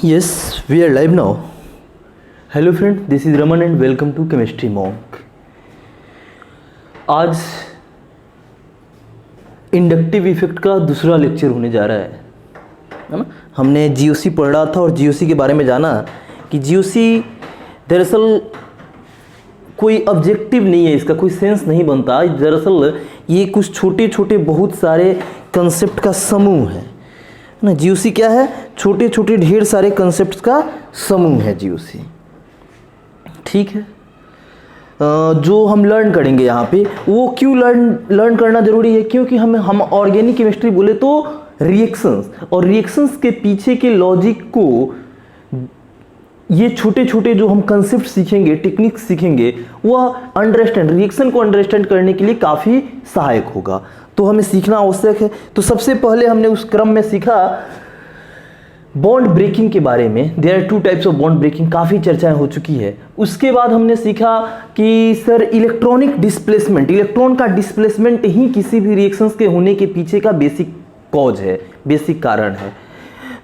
Yes, we are live now. Hello friend, this is Raman and welcome to Chemistry Monk. आज inductive effect का दूसरा lecture होने जा रहा है ना। हमने जीओसी पढ़ा था और जीओसी के बारे में जाना कि जीओसी दरअसल कोई ऑब्जेक्टिव नहीं है, इसका कोई सेंस नहीं बनता। दरअसल ये कुछ छोटे छोटे बहुत सारे कंसेप्ट का समूह है ना। जीओसी क्या है? छोटे छोटे ढेर सारे कंसेप्ट्स का समूह है जीओसी। ठीक है, जो हम लर्न करेंगे यहाँ पे, वो क्यों लर्न करना जरूरी है? क्योंकि हम ऑर्गेनिक केमिस्ट्री बोले तो रिएक्शंस और रिएक्शंस के पीछे के लॉजिक को, ये छोटे छोटे जो हम कंसेप्ट सीखेंगे, टेक्निक्स सीखेंगे, वह रिएक्शन को अंडरस्टैंड करने के लिए काफ़ी सहायक होगा। तो हमें सीखना आवश्यक है। तो सबसे पहले हमने उस क्रम में सीखा बॉन्ड ब्रेकिंग के बारे में। There are two types of bond breaking, काफ़ी चर्चाएं हो चुकी है। उसके बाद हमने सीखा कि सर इलेक्ट्रॉनिक डिस्प्लेसमेंट, इलेक्ट्रॉन का डिस्प्लेसमेंट ही किसी भी रिएक्शंस के होने के पीछे का बेसिक कॉज है, बेसिक कारण है।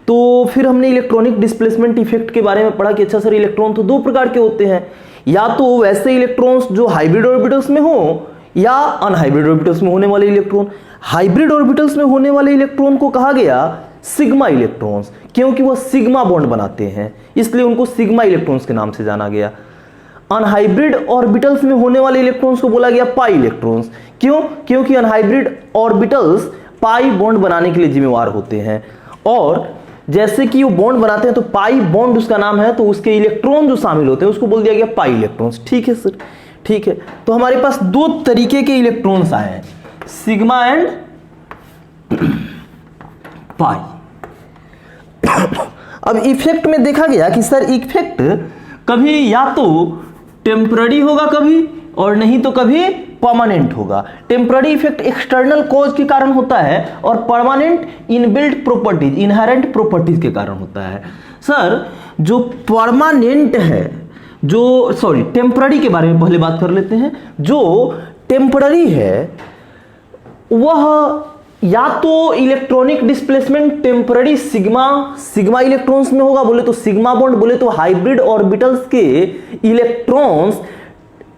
तो फिर हमने इलेक्ट्रॉनिक डिस्प्लेसमेंट इफेक्ट के बारे में पढ़ा कि अच्छा सर इलेक्ट्रॉन तो दो प्रकार के होते हैं, या तो वैसे इलेक्ट्रॉन्स जो हाइब्रिड ऑर्बिटल्स में हो या अनहाइब्रिड ऑर्बिटल्स में होने वाले इलेक्ट्रॉन। हाइब्रिड ऑर्बिटल्स में होने वाले इलेक्ट्रॉन को कहा गया सिग्मा इलेक्ट्रॉन्स, क्योंकि वह सिग्मा बॉन्ड बनाते हैं, इसलिए उनको सिग्मा इलेक्ट्रॉन्स के नाम से जाना गया। अनहाइब्रिड ऑर्बिटल्स में होने वाले इलेक्ट्रॉन्स को बोला गया पाई इलेक्ट्रॉन्स। क्यों? क्योंकि अनहाइब्रिड ऑर्बिटल्स पाई बॉन्ड बनाने के लिए जिम्मेवार होते हैं, और जैसे कि वो बॉन्ड बनाते हैं तो पाई बॉन्ड उसका नाम है, तो उसके इलेक्ट्रॉन जो शामिल होते हैं उसको बोल दिया गया पाई इलेक्ट्रॉन्स। ठीक है सर, ठीक है। तो हमारे पास दो तरीके के इलेक्ट्रॉन्स आए हैं, सिग्मा एंड पाई। अब इफेक्ट में देखा गया कि सर इफेक्ट कभी या तो टेम्पररी होगा कभी, और नहीं तो कभी परमानेंट होगा। टेम्पररी इफेक्ट एक्सटर्नल कॉज के कारण होता है, और permanent inbuilt properties, inherent properties के कारण होता है। सर जो परमानेंट है, जो टेम्पररी के बारे में पहले बात कर लेते हैं। जो टेम्पररी है वह या तो electronic displacement temporary sigma electrons में होगा, बोले तो सिग्मा बॉन्ड, बोले तो हाइब्रिड ऑर्बिटल्स के इलेक्ट्रॉन्स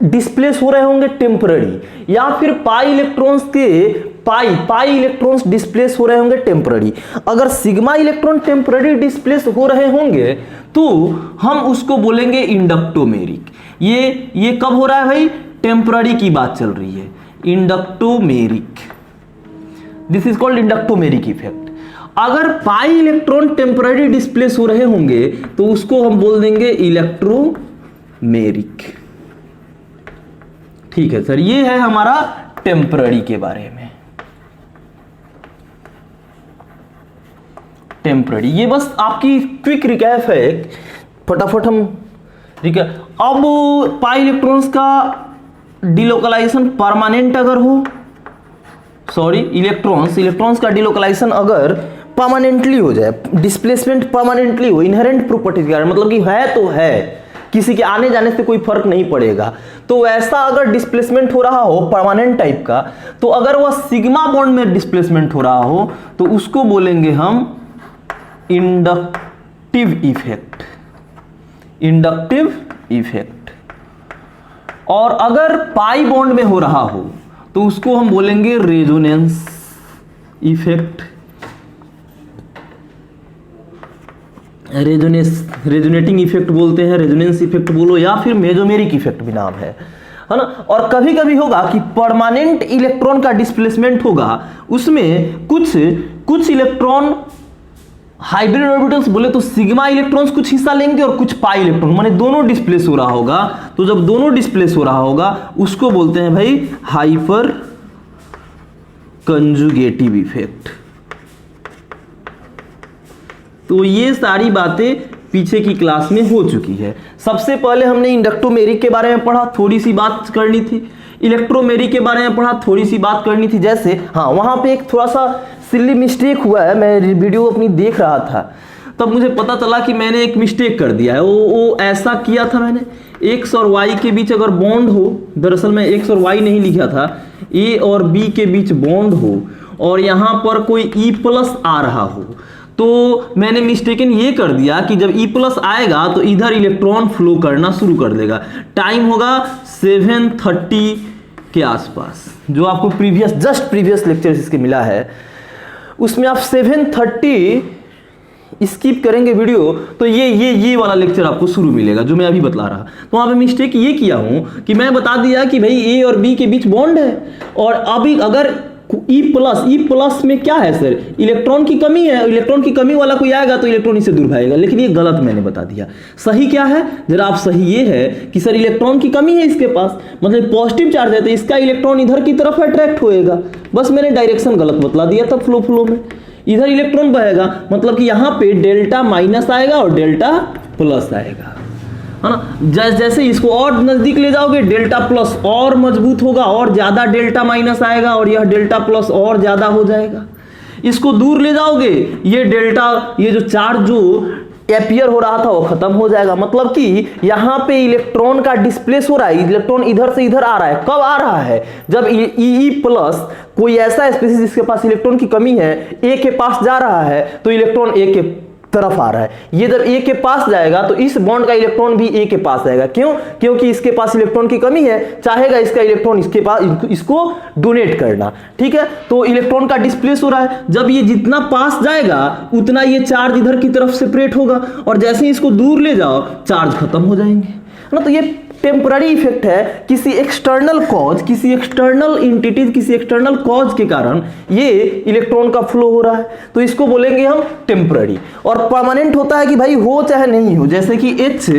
डिस्प्लेस हो रहे होंगे टेम्पररी, या फिर पाई इलेक्ट्रॉन्स के पाई इलेक्ट्रॉन्स डिस्प्लेस हो रहे होंगे टेम्पररी। अगर सिग्मा इलेक्ट्रॉन टेम्पररी डिस्प्लेस हो रहे होंगे तो हम उसको बोलेंगे इंडक्टोमेरिक। ये कब हो रहा है भाई? टेम्पररी की बात चल रही है, inductomeric. This is called inductomeric effect. अगर पाई इलेक्ट्रॉन टेम्पररी डिस्प्लेस हो रहे होंगे तो उसको हम बोल देंगे इलेक्ट्रोमेरिक। ठीक है सर, ये है हमारा टेम्पररी के बारे में। टेम्पररी, ये बस आपकी क्विक रिकैप है, फटाफट हम रिकैप। अब पाई इलेक्ट्रॉन्स का डिलोकलाइजेशन परमानेंट अगर हो, इलेक्ट्रॉन्स का डिलोकलाइजेशन अगर परमानेंटली हो जाए, डिस्प्लेसमेंट परमानेंटली हो, इनहेरेंट प्रॉपर्टीज के कारण, मतलब कि है तो है, किसी के आने जाने से कोई फर्क नहीं पड़ेगा, तो वैसा अगर डिस्प्लेसमेंट हो रहा हो परमानेंट टाइप का, तो अगर वह सिग्मा बॉन्ड में डिस्प्लेसमेंट हो रहा हो तो उसको बोलेंगे हम इंडक्टिव इफेक्ट। और अगर पाई बॉन्ड में हो रहा हो तो उसको हम बोलेंगे रेजोनेंस इफेक्ट। रेजोनेटिंग इफेक्ट बोलते हैं, रेजोनेंस इफेक्ट बोलो, या फिर मेजोमेरिक इफेक्ट भी नाम है ना। और कभी कभी होगा कि परमानेंट इलेक्ट्रॉन का डिस्प्लेसमेंट होगा, उसमें कुछ इलेक्ट्रॉन हाइब्रिड ऑर्बिटल्स बोले तो सिग्मा इलेक्ट्रॉन्स कुछ हिस्सा लेंगे और कुछ पाई इलेक्ट्रॉन, माने दोनों डिस्प्लेस हो रहा होगा। तो जब दोनों डिस्प्लेस हो रहा होगा उसको बोलते हैं भाई हाइपर कंजुगेटिव इफेक्ट। तो ये सारी बातें पीछे की क्लास में हो चुकी है। सबसे पहले हमने इंडक्टोमेरिक के बारे में पढ़ा, थोड़ी सी बात करनी थी। इलेक्ट्रोमेरिक के बारे में पढ़ा, थोड़ी सी बात करनी थी। जैसे हाँ, वहां पे एक थोड़ा सा सिली मिस्टेक हुआ है, मैं वीडियो अपनी देख रहा था तब मुझे पता चला कि मैंने एक मिस्टेक कर दिया है। वो ऐसा किया था मैंने, एक्स और वाई के बीच अगर बॉन्ड हो, दरअसल मैं एक्स और वाई नहीं लिखा था, ए और बी के बीच बॉन्ड हो और यहाँ पर कोई ई प्लस आ रहा हो, तो मैंने मिस्टेकन ये कर दिया कि जब E प्लस आएगा तो इधर इलेक्ट्रॉन फ्लो करना शुरू कर देगा। टाइम होगा 7:30 के आसपास, जो आपको जस्ट प्रीवियस लेक्चर इसके मिला है, उसमें आप 7:30 स्किप करेंगे वीडियो तो ये वाला लेक्चर आपको शुरू मिलेगा जो मैं अभी बतला रहा। तो वहाँ पे मिस्टेक ये किया हूँ कि मैं बता दिया कि भाई ए और बी के बीच बॉन्ड है, और अभी अगर E प्लस में क्या है सर, इलेक्ट्रॉन की कमी है, इलेक्ट्रॉन की कमी वाला कोई आएगा तो इलेक्ट्रॉन इससे दूर भागेगा, लेकिन ये गलत मैंने बता दिया। सही क्या है जरा आप, सही ये है कि सर इलेक्ट्रॉन की कमी है इसके पास, मतलब पॉजिटिव चार्ज है तो इसका इलेक्ट्रॉन इधर की तरफ अट्रैक्ट होएगा, बस मैंने डायरेक्शन गलत बतला दिया था। फ्लो में इधर इलेक्ट्रॉन बहेगा, मतलब कि यहाँ पे डेल्टा माइनस आएगा और डेल्टा प्लस आएगा, है ना। जैसे इसको और नजदीक ले जाओगे डेल्टा प्लस और मजबूत होगा और ज्यादा डेल्टा माइनस आएगा और यह डेल्टा प्लस और ज्यादा हो जाएगा। इसको दूर ले जाओगे ये डेल्टा, ये जो चार्ज जो एपियर हो रहा था वो खत्म हो जाएगा, मतलब कि यहाँ पे इलेक्ट्रॉन का डिस्प्लेस हो रहा है, इलेक्ट्रॉन इधर से इधर आ रहा है। कब आ रहा है, जब ई प्लस कोई ऐसा स्पीसीज जिसके पास इलेक्ट्रॉन की कमी है ए के पास जा रहा है तो इलेक्ट्रॉन ए के तरफ आ रहा है। ये जब ए के पास जाएगा तो इस बॉन्ड का इलेक्ट्रॉन भी ए के पास आएगा। क्यों? क्योंकि इसके पास इलेक्ट्रॉन की कमी है, चाहेगा इसका इलेक्ट्रॉन इसके पास इसको डोनेट करना, ठीक है। तो इलेक्ट्रॉन का डिस्प्लेस हो रहा है, जब ये जितना पास जाएगा उतना ये चार्ज इधर की तरफ सेपरेट होगा, और जैसे ही इसको दूर ले जाओ चार्ज खत्म हो जाएंगे, है ना। तो ये टेम्पररी इफेक्ट है, किसी एक्सटर्नल कॉज, किसी एक्सटर्नल इंटिटीज, किसी एक्सटर्नल कॉज के कारण ये इलेक्ट्रॉन का फ्लो हो रहा है, तो इसको बोलेंगे हम टेम्पररी। और परमानेंट होता है कि भाई हो चाहे नहीं हो, जैसे कि H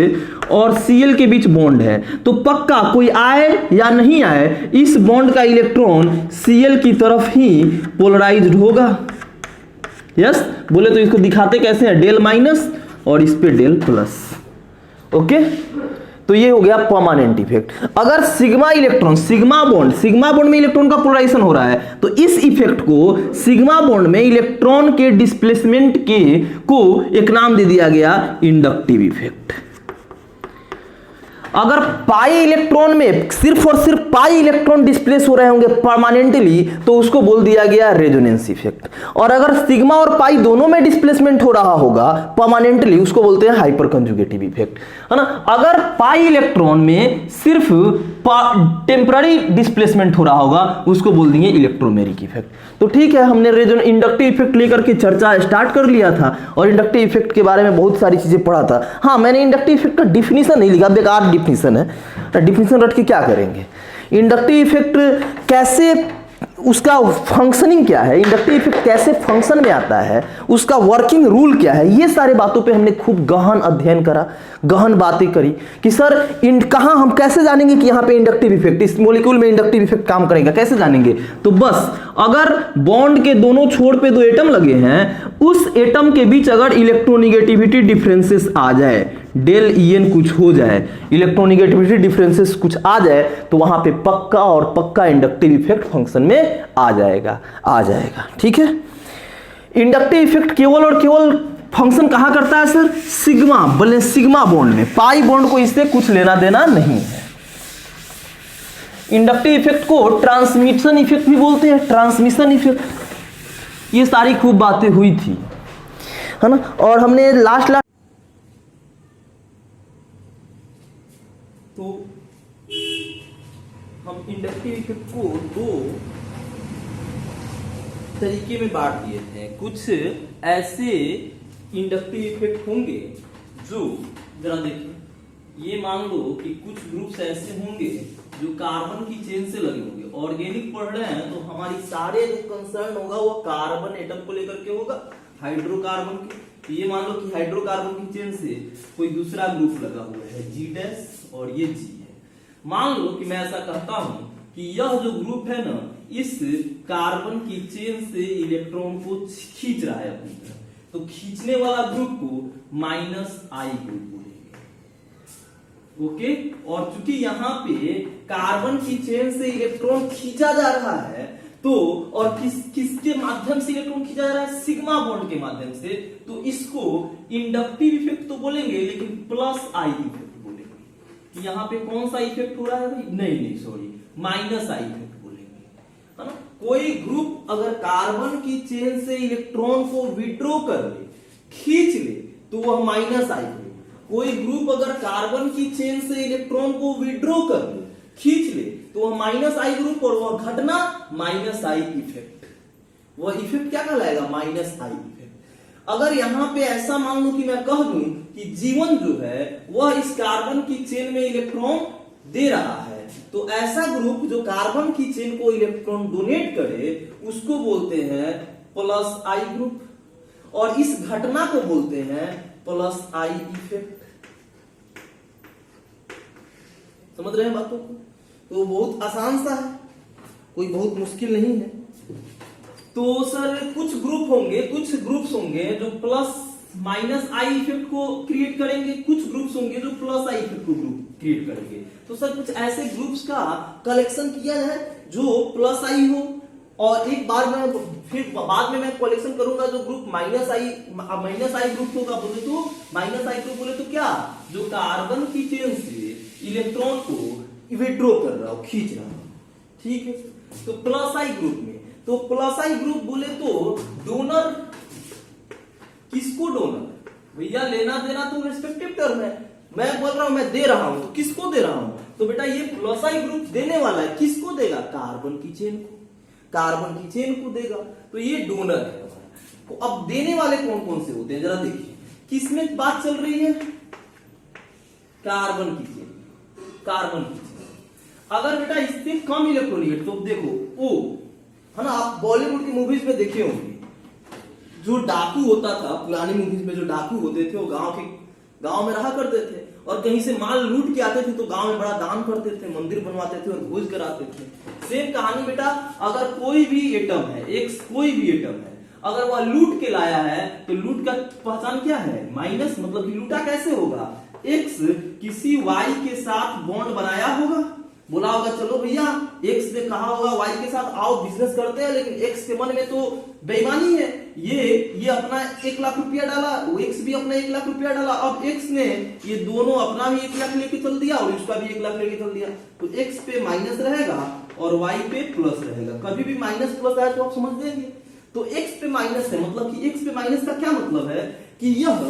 और Cl के बीच बॉन्ड है तो पक्का कोई आए या नहीं आए इस बॉन्ड का इलेक्ट्रॉन Cl की तरफ ही पोलराइज्ड होगा। यस, बोले तो इसको दिखाते कैसे हैं, डेल माइनस और इस पे डेल प्लस। ओके, तो ये हो गया परमानेंट इफेक्ट। अगर सिग्मा इलेक्ट्रॉन, सिग्मा बॉन्ड में इलेक्ट्रॉन का पोलराइजेशन हो रहा है तो इस इफेक्ट को सिग्मा बॉन्ड में इलेक्ट्रॉन के डिस्प्लेसमेंट के को एक नाम दे दिया गया इंडक्टिव इफेक्ट। अगर पाई इलेक्ट्रॉन में सिर्फ और सिर्फ पाई इलेक्ट्रॉन डिस्प्लेस हो रहे होंगे परमानेंटली तो उसको बोल दिया गया रेजोनेंस इफेक्ट। और अगर सिग्मा और पाई दोनों में डिस्प्लेसमेंट हो रहा होगा परमानेंटली उसको बोलते हैं हाइपर कंजुगेटिव इफेक्ट, है ना। अगर पाई इलेक्ट्रॉन में सिर्फ टेम्पररी डिस्प्लेसमेंट हो रहा होगा उसको बोल देंगे इलेक्ट्रोमेरिक इफेक्ट। तो ठीक है, हमने इंडक्टिव इफेक्ट लेकर के चर्चा स्टार्ट कर लिया था और इंडक्टिव इफेक्ट के बारे में बहुत सारी चीजें पढ़ा था। हाँ, मैंने इंडक्टिव इफेक्ट का डिफिनीशन नहीं लिखा, बेकार डिफिनीशन है, डिफिनीशन रट के क्या करेंगे। इंडक्टिव इफेक्ट कैसे, उसका फंक्शनिंग क्या है, इंडक्टिव इफेक्ट कैसे फंक्शन में आता है, उसका वर्किंग रूल क्या है, ये सारे बातों पे हमने खूब गहन अध्ययन करा, गहन बातें करी कि सर कहाँ हम कैसे जानेंगे कि यहाँ पे इंडक्टिव इफेक्ट, इस मॉलिक्यूल में इंडक्टिव इफेक्ट काम करेगा, कैसे जानेंगे। तो बस अगर बॉन्ड के दोनों छोर पे दो एटम लगे हैं, उस एटम के बीच अगर इलेक्ट्रोनिगेटिविटी डिफरेंसेस आ जाए, डेल En कुछ हो जाए, इलेक्ट्रोनिगेटिविटी डिफरेंसेस कुछ आ जाए तो वहां पे पक्का और पक्का इंडक्टिव इफेक्ट फंक्शन में आ जाएगा। ठीक है, इंडक्टिव इफेक्ट केवल और केवल फंक्शन कहां करता है सर, सिग्मा बॉन्ड में, पाई बॉन्ड को इससे कुछ लेना देना नहीं है। इंडक्टिव इफेक्ट को ट्रांसमिशन इफेक्ट भी बोलते हैं, ट्रांसमिशन इफेक्ट। ये सारी खूब बातें हुई थी, है ना। और हमने लास्ट तो हम इंडक्टिव इफेक्ट को दो तरीके में बांट दिए थे। कुछ ऐसे इंडक्टिव इफेक्ट होंगे जो, जरा देखिए, ये मान लो कि कुछ ग्रुप्स ऐसे होंगे जो कार्बन की चेन से लगे होंगे। ऑर्गेनिक पढ़ रहे हैं तो हमारी सारे जो कंसर्न होगा वो कार्बन एटम को लेकर के होगा, हाइड्रोकार्बन के। ये मान लो कि हाइड्रोकार्बन की चेन से कोई दूसरा ग्रुप लगा हुआ है G' और ये G है। मान लो कि मैं ऐसा कहता हूं कि यह जो ग्रुप है ना, इस कार्बन की चेन से इलेक्ट्रॉन को खींच रहा है अपनी तरफ, तो खींचने वाला ग्रुप को -I ग्रुप बोलेंगे। ओके, और चूंकि यहाँ पे कार्बन की चेन से इलेक्ट्रॉन खींचा जा रहा है तो, और किसके माध्यम से इलेक्ट्रॉन खींचा जा रहा है, सिग्मा बॉन्ड के माध्यम से, तो इसको इंडक्टिव इफेक्ट तो बोलेंगे लेकिन +I इफेक्ट बोलेंगे। कि यहाँ पे कौन सा इफेक्ट हो रहा है भाई, नहीं सॉरी, -I इफेक्ट बोलेंगे, है ना। कोई ग्रुप अगर कार्बन की चेन से इलेक्ट्रॉन को विड्रॉ कर ले, खींच ले, तो वह माइनस आई ग्रुप। कोई ग्रुप अगर कार्बन की चेन से इलेक्ट्रॉन को विड्रॉ कर ले, खींच ले, तो वह माइनस आई ग्रुप, और वह घटना माइनस आई इफेक्ट। वह इफेक्ट क्या कहलाएगा? Minus I effect. अगर यहां पे ऐसा मान लो कि मैं कह दूं कि जीवन जो है वह इस कार्बन की चेन में इलेक्ट्रॉन दे रहा है, तो ऐसा ग्रुप जो कार्बन की चेन को इलेक्ट्रॉन डोनेट करे उसको बोलते हैं प्लस आई ग्रुप, और इस घटना को बोलते हैं प्लस आई इफेक्ट। समझ रहे हैं बातों को? तो बहुत आसान सा है, कोई बहुत मुश्किल नहीं है। तो सर कुछ ग्रुप्स होंगे जो प्लस माइनस आई इफेक्ट को क्रिएट करेंगे, कुछ ग्रुप्स होंगे जो प्लस आई इफेक्ट को क्रिएट करेंगे। तो सर कुछ ऐसे ग्रुप्स का कलेक्शन किया जाए जो प्लस आई हो, और एक बार में फिर बाद में मैं कलेक्शन करूंगा जो ग्रुप माइनस आई ग्रुप होगा। बोले तो माइनस आई ग्रुप बोले तो क्या? जो कार्बन की चेन से इलेक्ट्रॉन को विड्रॉ कर रहा हो, खींच रहा हो, ठीक है। तो प्लस आई ग्रुप में, तो प्लस आई ग्रुप बोले तो डोनर, किसको डोनर? भैया लेना देना तो रिस्पेक्टिव टर्म है। मैं बोल रहा हूं मैं दे रहा हूं, तो किसको दे रहा हूं? तो बेटा ये प्लस आई ग्रुप देने वाला है, किसको देगा? कार्बन की चेन को, कार्बन की चेन को देगा। तो ये डोनर है। तो अब देने वाले कौन कौन से होते हैं जरा देखिए, किसमें बात चल रही है? कार्बन की चेन, कार्बन की चेन। अगर बेटा इससे कम इलेक्ट्रॉनिक, तो देखो ओ है ना, आप बॉलीवुड की मूवीज में देखे होंगे, जो डाकू होता था पुरानी मूवीज में, जो डाकू होते थे वो गांव में रहा करते थे, और कहीं से माल लूट के आते थे तो गांव में बड़ा दान करते थे, मंदिर बनवाते थे और भोज कराते थे। सेम कहानी बेटा, अगर कोई भी एटम है, कोई भी एटम है, अगर वह लूट के लाया है तो लूट का पहचान क्या है? माइनस। मतलब कि लूटा कैसे होगा? एक्स किसी वाई के साथ बॉन्ड बनाया होगा, बोला होगा चलो भैया, एक्स ने कहा होगा वाई के साथ आओ बिजनेस करते हैं, लेकिन एक्स के मन में तो बेईमानी है, ये अपना 1 लाख रुपया डाला, वो एक्स भी अपना 1 लाख रुपया डाला। अब एक्स ने ये दोनों अपना भी 1 लाख लेके चल दिया और इसका भी 1 लाख लेके चल दिया, तो एक्स पे माइनस रहेगा और वाई पे प्लस रहेगा। कभी भी माइनस प्लस आए तो आप समझ लेंगे। तो एक्स पे माइनस है, मतलब कि एक्स पे माइनस का क्या मतलब है कि यह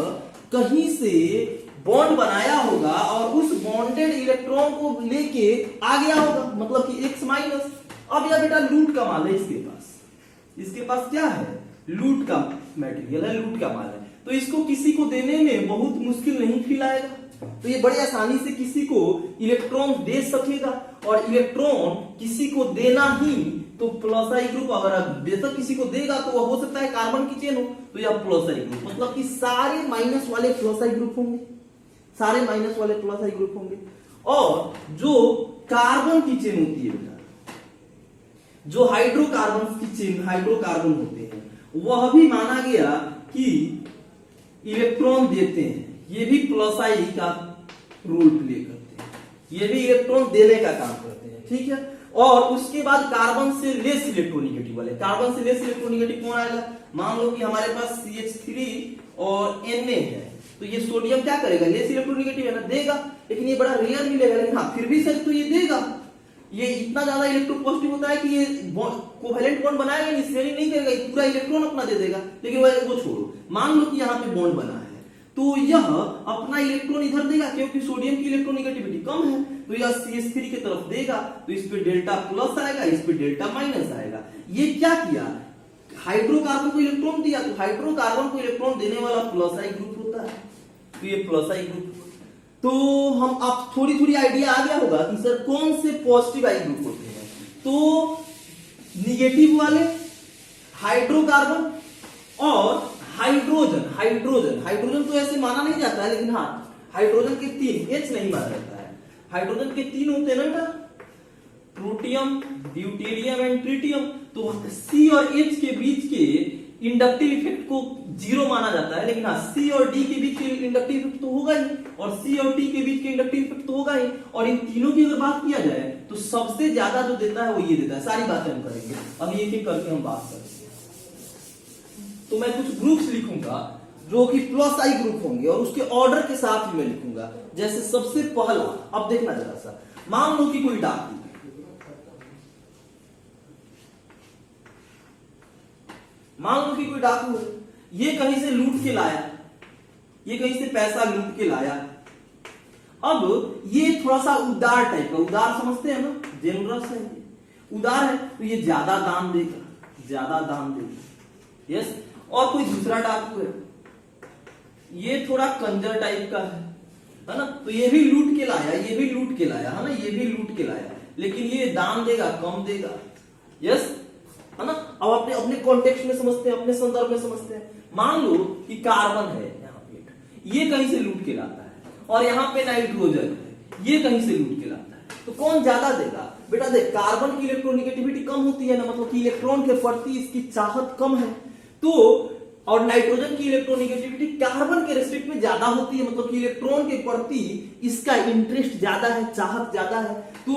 कहीं से बॉन्ड बनाया होगा और उस बॉन्डेड इलेक्ट्रॉन को लेके आ गया होगा, मतलब कि एक्स माइनस। अब यह बेटा लूट का माल है, इसके पास क्या है? लूट का मटेरियल है, लूट का माल है, तो इसको किसी को देने में बहुत मुश्किल नहीं फील आएगा, तो ये बड़ी आसानी से किसी को इलेक्ट्रॉन दे सकेगा। और इलेक्ट्रॉन किसी को देना ही तो प्लस आई ग्रुप, अगर बेशक किसी को देगा तो वह हो सकता है कार्बन की चेन हो, तो यह प्लस आई ग्रुप, मतलब कि सारे माइनस वाले प्लस आई ग्रुप होंगे, सारे माइनस वाले प्लस आई ग्रुप होंगे। और जो कार्बन की चेन होती है बेटा, जो हाइड्रोकार्बन की चेन, हाइड्रोकार्बन होते हैं, वह भी माना गया कि इलेक्ट्रॉन देते हैं, ये भी प्लस आई का रोल प्ले करते हैं, ये भी इलेक्ट्रॉन देने का काम करते हैं, ठीक है। और उसके बाद कार्बन से लेस इलेक्ट्रोनिगेटिव वाले, कार्बन से लेस इलेक्ट्रोनिगेटिव कौन आएगा? मान लो कि हमारे पास CH3 और Na है, तो ये सोडियम क्या करेगा? लेस इलेक्ट्रोनिगेटिव है ना, देगा, लेकिन ये बड़ा रेयर मिलेगा, लेकिन हाँ फिर भी सर तो ये देगा। ये इतना ज्यादा इलेक्ट्रोपॉजिटिव होता है कि ये कोवेलेंट बॉन्ड बनाएगा नहीं, शेयरिंग नहीं करेगा, ये पूरा इलेक्ट्रॉन अपना दे देगा। लेकिन वो छोड़ो, मान लो कि यहाँ पे बॉन्ड बना है, तो यह अपना इलेक्ट्रॉन इधर देगा, क्योंकि सोडियम की इलेक्ट्रोनिगेटिविटी कम है, तो यह CH3 की तरफ देगा, तो इस पे डेल्टा प्लस आएगा, इस पे डेल्टा माइनस आएगा। ये क्या किया? हाइड्रोकार्बन को इलेक्ट्रॉन दिया, तो हाइड्रोकार्बन को इलेक्ट्रॉन देने वाला प्लस आई ग्रुप होता है, तो ये प्लस आई ग्रुप। तो हम आप थोड़ी आइडिया आ गया होगा कि सर कौन से पॉजिटिव आई ग्रुप होते हैं। तो निगेटिव वाले हाइड्रोकार्बन और हाइड्रोजन तो ऐसे माना नहीं जाता है, लेकिन हाँ हाइड्रोजन के 3, H नहीं माना जाता है, हाइड्रोजन के 3 होते हैं ना बेटा, प्रोटियम, ड्यूटेरियम एंड ट्रिटियम। तो C और H के बीच के इंडक्टिव इफेक्ट को 0 माना जाता है, लेकिन हाँ C और D के बीच के इंडक्टिव इफेक्ट तो होगा ही, और C और T के बीच के इंडक्टिव इफेक्ट तो होगा ही। और इन तीनों की अगर बात किया जाए तो सबसे ज्यादा जो देता है वो ये देता है। सारी बातें हम करेंगे, अब एक एक करके हम बात करेंगे। तो मैं कुछ ग्रुप्स लिखूंगा जो कि प्लस आई ग्रुप होंगे, और उसके ऑर्डर के साथ ही मैं लिखूंगा। जैसे सबसे पहला, अब देखना जरा सा, मान लो कि कोई डाकू, मान लो कि कोई डाकू है, ये कहीं से लूट के लाया, ये कहीं से पैसा लूट के लाया। अब ये थोड़ा सा उदार टाइप का, उदार समझते हैं ना, जेनरस है, उदार है, तो ये ज्यादा दाम देगा, ज्यादा दाम देगा। यस। और कोई दूसरा डाकू है, ये थोड़ा कंजर टाइप का है ना, तो ये भी लूट के लाया, ये भी लूट के लाया, है ना, ये भी लूट के लाया, लेकिन ये दाम देगा, कम देगा। यस, है ना। अब अपने अपने कॉन्टेक्स्ट में समझते हैं, अपने संदर्भ में समझते हैं। मान लो कि कार्बन है यहाँ पे, ये कहीं से लूट के लाता है, और यहाँ पे नाइट्रोजन है, ये कहीं से लूट के लाता है, तो कौन ज्यादा देगा? बेटा देख, कार्बन की इलेक्ट्रोनेगेटिविटी कम होती है ना, मतलब कि इलेक्ट्रॉन के प्रति इसकी चाहत कम है, तो और नाइट्रोजन की इलेक्ट्रोनेगेटिविटी कार्बन के रेस्पेक्ट में ज्यादा होती है, मतलब कि इलेक्ट्रॉन के प्रति इसका इंटरेस्ट ज्यादा है, चाहत ज्यादा है, तो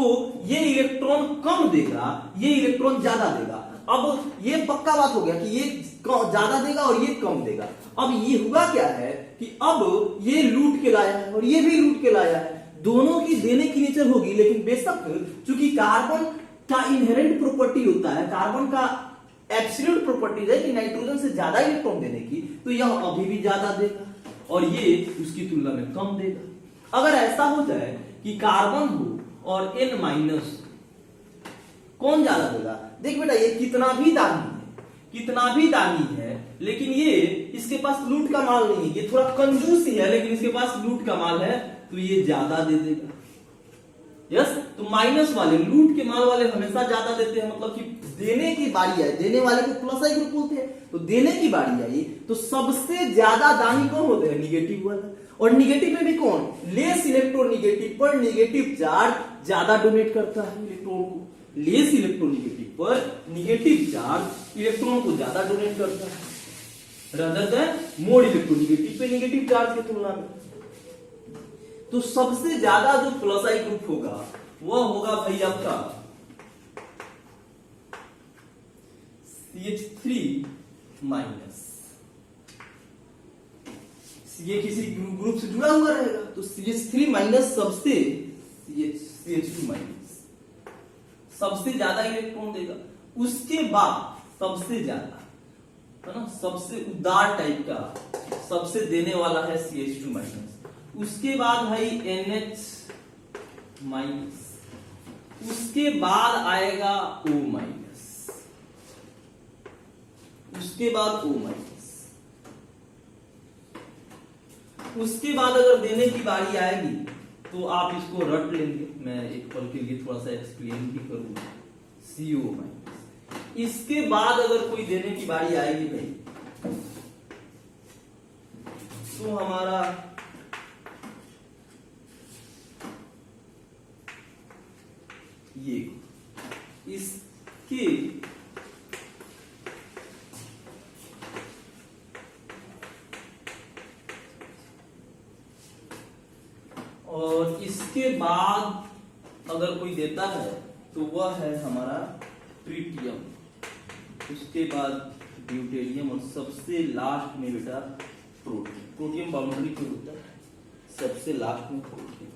ये इलेक्ट्रॉन कम देगा, ये इलेक्ट्रॉन ज्यादा देगा। अब ये पक्का बात हो गया कि ये ज्यादा देगा और ये कम देगा। अब ये हुआ क्या है कि अब ये लूट के लाया है और ये भी लूट के लाया है, दोनों की देने की नेचर होगी, लेकिन बेशक चूंकि कार्बन का इनहेरेंट प्रॉपर्टी होता है, कार्बन का एब्सोल्यूट प्रॉपर्टीज है कि नाइट्रोजन से ज्यादा इलेक्ट्रॉन देने की, तो यह अभी भी ज्यादा देगा और ये उसकी तुलना में कम देगा। अगर ऐसा हो जाए कि कार्बन हो और N माइनस, कौन ज्यादा देगा? देख बेटा, ये कितना भी दानी है, कितना भी दानी है, लेकिन ये इसके पास लूट का माल नहीं है, ये थोड़ा कंजूस ही है, लेकिन इसके पास लूट का माल है, तो ये ज्यादा दे देगा। यस, तो माइनस वाले, लूट के माल वाले हमेशा ज्यादा देते हैं, मतलब कि देने की बारी आई, देने वाले को प्लस आई ग्रुप बोलते हैं, तो देने की बारी आई तो सबसे ज्यादा दानी कौन होते हैं? निगेटिव वाला। और निगेटिव में भी कौन? लेस इलेक्ट्रोनेगेटिव पर निगेटिव चार्ज ज्यादा डोनेट करता है इलेक्ट्रॉन को, लेस इलेक्ट्रोनेगेटिव पर निगेटिव चार्ज इलेक्ट्रॉन को ज्यादा डोनेट करता है, रादर देन मोर इलेक्ट्रोनेगेटिव पे निगेटिव चार्ज की तुलना में। तो सबसे ज्यादा जो प्लस आई ग्रुप होगा वह होगा भाई आपका CH3 माइनस। ये किसी ग्रुप से जुड़ा हुआ रहेगा, तो CH3 माइनस सबसे, CH2 माइनस सबसे ज्यादा इलेक्ट्रॉन देगा। उसके बाद सबसे ज्यादा, है ना, सबसे उदार टाइप का सबसे देने वाला है CH2 माइनस। उसके बाद भाई NH माइनस, उसके बाद आएगा O माइनस, उसके बाद O माइनस, उसके बाद अगर देने की बारी आएगी तो आप इसको रट लेंगे, मैं एक पल के लिए थोड़ा सा एक्सप्लेन भी करूंगा, CO माइनस। इसके बाद अगर कोई देने की बारी आएगी भाई, तो हमारा ये इसके और इसके बाद अगर कोई देता है तो वह है हमारा ट्रिटियम, उसके बाद ड्यूटेरियम और सबसे लास्ट में बेटा प्रोटियम। प्रोटियम बाउंड्री पे होता है, सबसे लास्ट में प्रोटियम।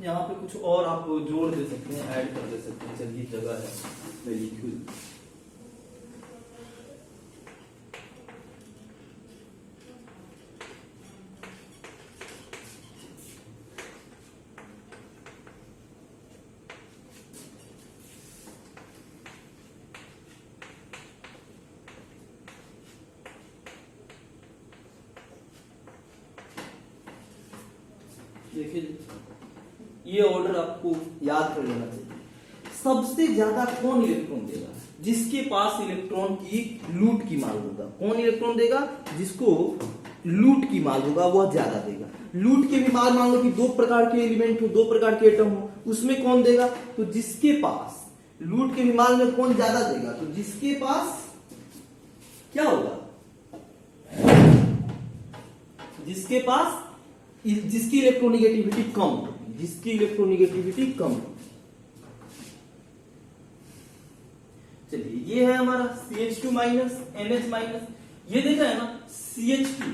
यहाँ पे कुछ और आप जोड़ दे सकते हैं, ऐड कर दे सकते हैं, चलिए जगह है, मैं लिखूं। देखिए, ये ऑर्डर आपको याद कर लेना चाहिए। सबसे ज्यादा कौन इलेक्ट्रॉन देगा? जिसके पास इलेक्ट्रॉन की लूट की माल होगा। कौन इलेक्ट्रॉन देगा? जिसको लूट की माल होगा वह ज्यादा देगा। लूट के भी माल, मान लो कि दो प्रकार के एलिमेंट हो, दो प्रकार के एटम हो, उसमें कौन देगा? तो जिसके पास लूट के भी माल में कौन ज्यादा देगा? तो जिसके पास क्या होगा? जिसके पास, जिसकी इलेक्ट्रोनेगेटिविटी कम होगी, जिसकी इलेक्ट्रोनेगेटिविटी कम होगी। चलिए, ये है हमारा CH2 माइनस, NH माइनस। ये देखा है ना, CH2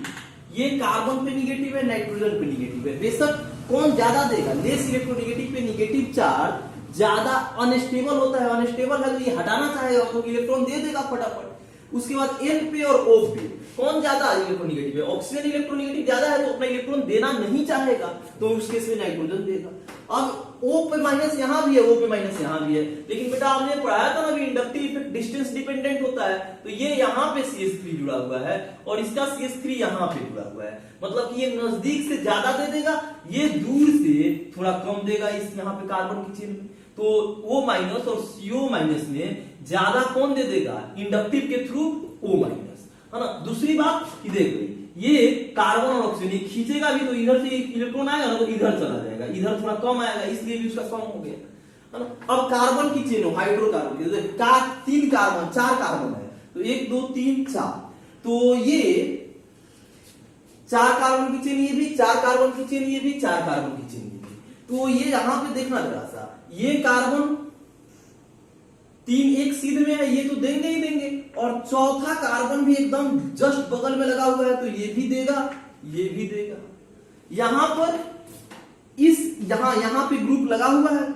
ये कार्बन पे निगेटिव है, नाइट्रोजन पे निगेटिव है। बेशक कौन ज्यादा देगा? लेस इलेक्ट्रोनेगेटिव पे निगेटिव चार्ज ज्यादा अनस्टेबल होता है। अनस्टेबल है तो ये हटाना चाहेगा तो इलेक्ट्रॉन दे देगा फटाफट, उसके बाद N पे और O पे कौन ज्यादा इलेक्ट्रोनेगेटिव है, ऑक्सीजन इलेक्ट्रोनेगेटिव ज्यादा है तो अपना इलेक्ट्रॉन देना नहीं चाहेगा, तो उस केस में नाइट्रोजन देगा। अब O पे माइनस यहां भी है, O पे माइनस यहां भी है, लेकिन बेटा आपने पढ़ाया था ना अभी इंडक्टिव इफेक्ट डिस्टेंस डिपेंडेंट होता है, तो ये यहां पे CH3 जुड़ा हुआ है और इसका CH3 यहां पे जुड़ा हुआ है, मतलब कि ये नजदीक से ज्यादा दे देगा, ये दूर से थोड़ा कम देगा इस यहां पे कार्बन की चेन में। तो O माइनस और CO माइनस में ज्यादा कौन दे देगा, इंडक्टिव के थ्रू O माइनस, है ना। दूसरी बात कि देख ये कार्बन और ऑक्सीजन खींचेगा भी तो इधर से इलेक्ट्रॉन आएगा ना तो इधर चला जाएगा, इधर थोड़ा कम आएगा, इसलिए भी उसका कम हो गया, है ना। अब कार्बन की चेन हो हाइड्रोकार्बन, तीन कार्बन, चार कार्बन है, तो 1 2 3 4, तो ये 4 कार्बन की चेन, ये भी 4 कार्बन की चेन, ये भी 4 कार्बन की चेन, ये भी। तो ये यहां पे देखना जरा सा, ये कार्बन 3 एक सीध में है, ये तो देंगे ही देंगे, और चौथा कार्बन भी एकदम जस्ट बगल में लगा हुआ है, तो ये भी देगा, ये भी देगा। यहां पर इस यहां पे ग्रुप लगा हुआ है,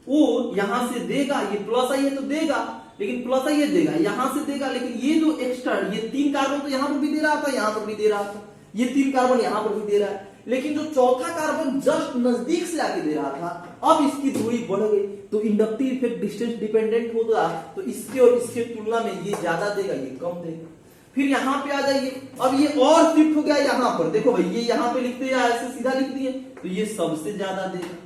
वो यहां से देगा, ये प्लस आई है तो देगा, लेकिन प्लस आई ये देगा, यहां से देगा, लेकिन ये जो एक्स्ट्रा ये 3 कार्बन तो यहां पर भी दे रहा था, यहां पर भी दे रहा था, ये 3 कार्बन यहां पर भी दे रहा है, लेकिन जो चौथा कार्बन जस्ट नजदीक से आके दे रहा था, अब इसकी दूरी बढ़ गई, तो इंडक्टिव इफेक्ट डिस्टेंस डिपेंडेंट होगा, तो इसके और इसके तुलना में ये ज्यादा देगा, ये कम देगा। फिर यहां पे आ जाइए, अब ये और शिफ्ट हो गया यहां पर, देखो भाई ये यहां पे लिखते हैं ऐसे सीधा लिख दिए, तो ये सबसे ज्यादा देगा,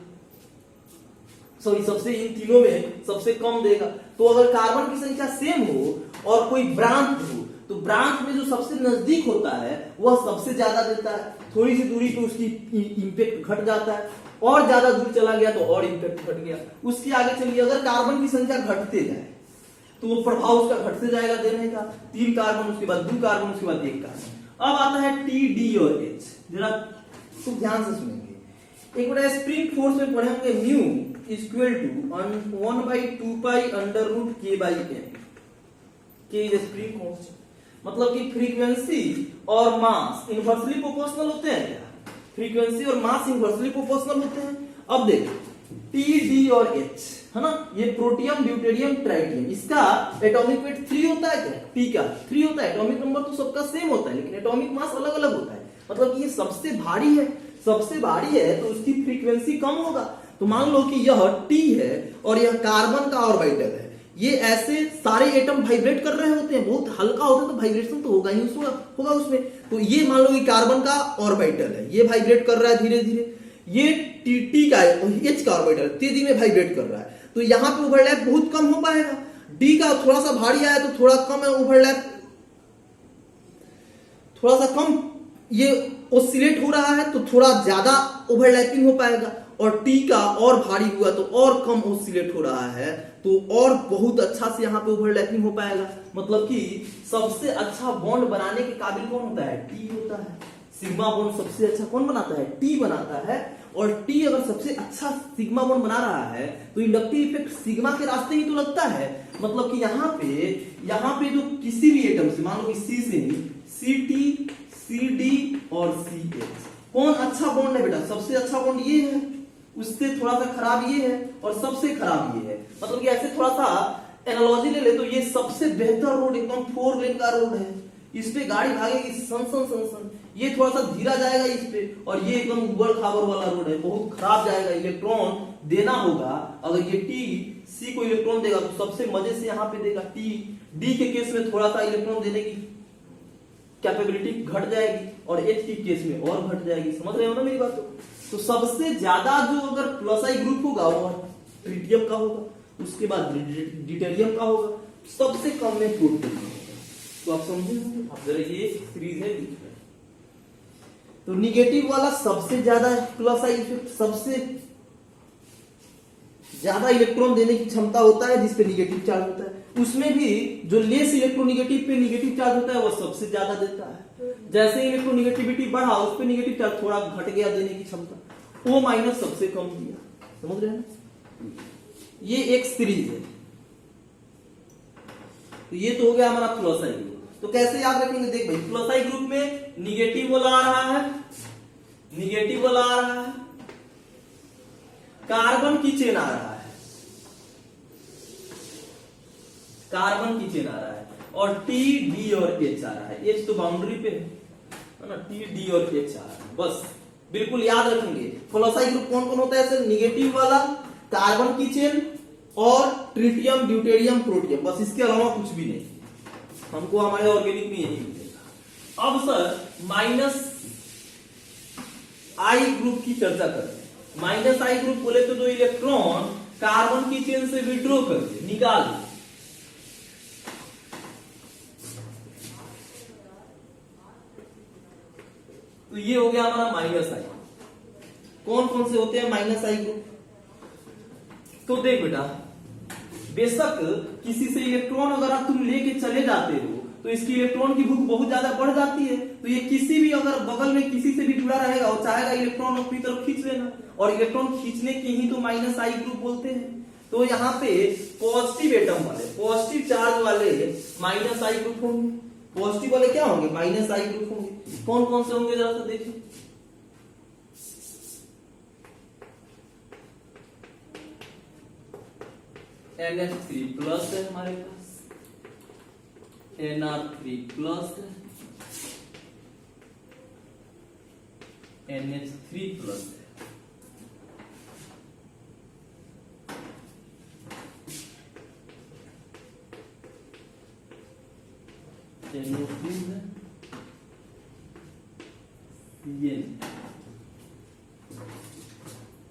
सॉरी सबसे इन तीनों में सबसे कम देगा। तो अगर कार्बन की संख्या सेम हो और कोई ब्रांच हो, तो ब्रांच में जो सबसे नजदीक होता है वह सबसे ज्यादा देता है, थोड़ी सी दूरी पे उसकी इंपैक्ट घट जाता है, और ज्यादा दूर चला गया तो और इंपैक्ट घट गया। उसके आगे चलिए, अगर कार्बन की संख्या घटते जाए तो वो प्रभाव उसका घटते जाएगा देने का, 3 कार्बन, उसके बाद 2 कार्बन, उसके बाद 1 कार्बन। अब आता है T, D और H, जरा तो ध्यान से सुनेंगे। एक बार स्प्रिंग फोर्स में पढ़े होंगे, mu equal to 1/2 pi under root K by M, K is spring constant, मतलब कि फ्रीक्वेंसी और मास इनवर्सली प्रोपोर्शनल होते हैं क्या, फ्रीक्वेंसी और मास इनवर्सली प्रोपोर्शनल होते हैं। अब देखो T, D और H, है ना, ये प्रोटियम, ड्यूटेरियम, ट्राइटियम, इसका एटॉमिक वेट 3 होता है क्या, T का 3 होता है, एटॉमिक नंबर तो सबका सेम होता है, लेकिन एटॉमिक मास अलग अलग होता है, मतलब कि ये सबसे भारी है, सबसे भारी है तो उसकी फ्रीक्वेंसी कम होगा। तो मान लो कि यह T है और यह कार्बन का ऑर्बिटल है, ये ऐसे सारे एटम वाइब्रेट कर रहे होते हैं, बहुत हल्का होता है तो वाइब्रेशन तो होगा ही होगा उसमें। तो ये मान लो कि कार्बन का ऑर्बिटल है, ये वाइब्रेट कर रहा है धीरे धीरे, ये टी का H का ऑर्बिटल तेजी में वाइब्रेट कर रहा है, तो यहाँ पे ओवरलैप बहुत कम हो पाएगा। डी का थोड़ा सा भारी आया तो थोड़ा कम है ओवरलैप, थोड़ा सा कम ये ऑसिलेट हो रहा है तो थोड़ा ज्यादा ओवरलैपिंग हो पाएगा, और टी का और भारी हुआ तो और कम ऑसिलेट हो रहा है तो और बहुत अच्छा से यहाँ पे ओवरलैपिंग हो पाएगा। मतलब कि सबसे अच्छा बॉन्ड बनाने के काबिल कौन होता है, टी होता है। सिग्मा बॉन्ड सबसे अच्छा कौन बनाता है, टी बनाता है, और टी अगर सबसे अच्छा सिग्मा बॉन्ड बना रहा है तो इंडक्टिव इफेक्ट सिग्मा के रास्ते ही तो लगता है। मतलब कि यहाँ पे जो किसी भी एटम से, मान लो कि सी से Ct, Cd और Ch, कौन अच्छा बॉन्ड है बेटा, सबसे अच्छा बॉन्ड ये है, उससे थोड़ा सा खराब ये है, और सबसे खराब ये है। मतलब कि ऐसे थोड़ा सा एनालॉजी ले ले तो ये सबसे बेहतर रोड एकदम 4 लेन का रोड है, इस पे गाड़ी भागेगी सन सन सन सन, ये थोड़ा सा धीरा जाएगा इस पे, और ये एकदम उबड़ खाबड़ वाला रोड है, बहुत खराब जाएगा। इलेक्ट्रॉन देना होगा, अगर ये टी सी को इलेक्ट्रॉन देगा तो सबसे मजे से यहाँ पे देगा। टी डी के केस में थोड़ा सा इलेक्ट्रॉन देने की कैपेबिलिटी घट जाएगी, और एच के केस में और घट जाएगी। समझ रहे हो ना मेरी बात? तो सबसे ज्यादा जो अगर प्लस आई ग्रुप होगा वो ट्रिटियम का होगा, उसके बाद ड्यूटेरियम का होगा, सबसे कम में प्रोटियम का होगा। तो आप समझे होंगे, आप जरा ये सीरीज है बीच में। तो निगेटिव वाला सबसे ज्यादा प्लस आई इफेक्ट, सबसे ज्यादा इलेक्ट्रॉन देने की क्षमता होता है जिसपे निगेटिव चार्ज होता है, उसमें भी जो लेस इलेक्ट्रोनिगेटिव पे निगेटिव चार्ज होता है वो सबसे ज्यादा देता है। जैसे इलेक्ट्रोनिगेटिविटी बढ़ा उस पे निगेटिव चार्ज थोड़ा घट गया देने की क्षमता, O माइनस सबसे कम दिया। समझ रहे हैं? ये एक सीरीज है। तो ये तो हो गया हमारा प्लस आई ग्रुप। तो कैसे याद रखेंगे, देख भाई प्लस आई ग्रुप में निगेटिव वाला आ रहा है, निगेटिव वाला आ रहा है, कार्बन की चेन आ रहा है, कार्बन की चेन आ रहा है, और टी डी और एच आ रहा है, एच तो बाउंड्री पे है ना, टी डी और एच आ रहा है। बस बिल्कुल याद रखेंगे फ्लोसाई ग्रुप कौन कौन होता है, सर निगेटिव वाला कार्बन की चेन और ट्रिटियम ड्यूटेरियम प्रोटियम, बस इसके अलावा कुछ भी नहीं, हमको हमारे ऑर्गेनिक में यही मिलेगा। अब सर माइनस आई ग्रुप की चर्चा करते हैं। माइनस आई ग्रुप बोले तो जो इलेक्ट्रॉन कार्बन की चेन से विड्रॉ करके निकाल दे, तो ये हो गया हमारा माइनस आई। कौन कौन से होते हैं माइनस आई ग्रुप, तो देख बेटा, बेशक किसी से इलेक्ट्रॉन अगर आप तुम लेके चले जाते हो तो इसकी इलेक्ट्रॉन की भूख बहुत ज्यादा बढ़ जाती है, तो ये किसी भी अगर बगल में किसी से भी जुड़ा रहेगा और चाहेगा इलेक्ट्रॉन अपनी तरफ खींच लेना, और इलेक्ट्रॉन खींचने के ही तो माइनस आई ग्रुप बोलते हैं। तो यहाँ पे पॉजिटिव एटम वाले, पॉजिटिव चार्ज वाले माइनस आई ग्रुप होंगे, पॉजिटिव वाले क्या होंगे, माइनस आई ग्रुप होंगे। कौन कौन से होंगे जरा सा देखिए, NH3 प्लस है हमारे पास, NR3 प्लस है, NH3 प्लस है, NO3 है,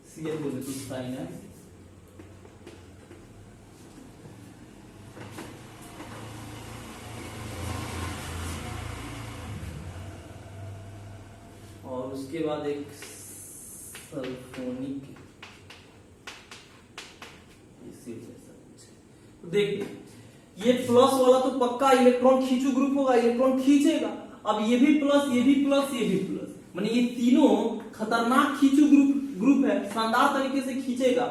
CN बोले तो साइनाइड, और उसके बाद एक सल्फोनिक एसिड जैसा कुछ। तो देखिए ये प्लस वाला तो पक्का इलेक्ट्रॉन खींचू ग्रुप होगा, इलेक्ट्रॉन खींचेगा। अब ये भी प्लस, ये भी प्लस, ये भी प्लस, माने ये तीनों खतरनाक खींचू ग्रुप है, शानदार तरीके से खींचेगा,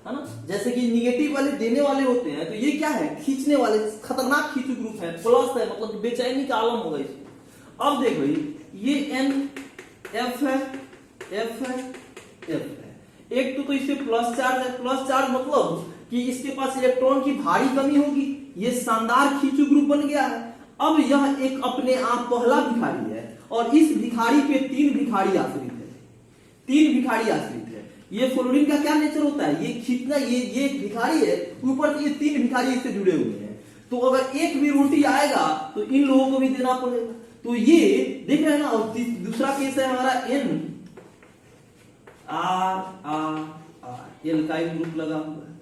है ना। जैसे कि निगेटिव वाले देने वाले होते हैं, तो ये क्या है, खींचने वाले खतरनाक खींचू ग्रुप है, प्लस है, मतलब बेचैनी का आलम होगा इसको। अब देखो ये N F है, F है, F है, एक तो इससे प्लस चार्ज है, प्लस चार्ज मतलब कि इसके पास इलेक्ट्रॉन की भारी कमी होगी, ये शानदार खींचू ग्रुप बन गया है। अब यह एक अपने आप पहला भिखारी है, और इस भिखारी पे तीन भिखारी आश्रित है, तीन भिखारी आश्रित है। ये फ्लोरीन का क्या नेचर होता है, ये खींचना, ये एक भिखारी है, ऊपर ये तीन भिखारी इससे जुड़े हुए हैं, तो अगर एक भी उल्टी आएगा तो इन लोगों को भी देना पड़ेगा। तो ये देख रहे हैं ना। और दूसरा केस है हमारा N R एल्काइल ग्रुप लगा हुआ है।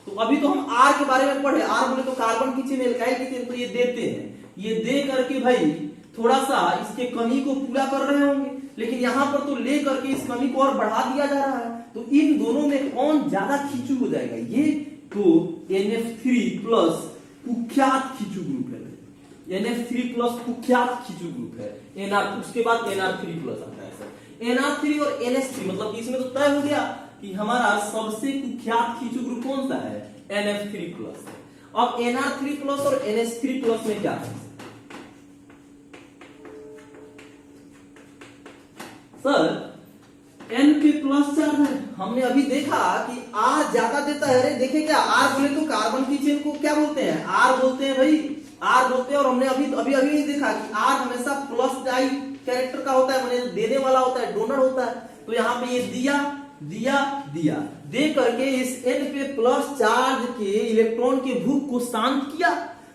तो अभी तो हम R के बारे में पढ़े, R बोले तो कार्बन की चेन, एल्काइल की चेन, तो ये देते हैं, ये दे करके भाई थोड़ा सा इसके कमी को पूरा कर रहे होंगे, लेकिन यहाँ पर तो ले करके इस कमी को और बढ़ा दिया जा रहा है। तो इन दोनों में कौन ज्यादा खींचू हो जाएगा, ये तो NF3 प्लस कुख्यात खींचू ग्रुप है, NF3 प्लस कुख्यात खींचू ग्रुप है, NR, उसके बाद NR3 प्लस आता है सर। NR3 और NH3 मतलब इसमें तो तय हो गया कि हमारा सबसे कुख्यात खींचू ग्रुप कौन सा है, NF3 प्लस है। अब NR3 प्लस और NH3 प्लस में क्या है सर, N पे प्लस चार्ज है, हमने अभी देखा कि R ज्यादा देता है। अरे देखे क्या, R बोले तो कार्बन की चेन को क्या बोलते हैं, R बोलते हैं भाई, R बोलते हैं। और हमने अभी नहीं देखा कि R हमेशा प्लस डाई कैरेक्टर का होता है, माने देने वाला होता है, डोनर होता है। तो यहाँ पे ये दिया दिया दिया दे करके इस N पे प्लस चार्ज के इलेक्ट्रॉन की भूख को शांत किया,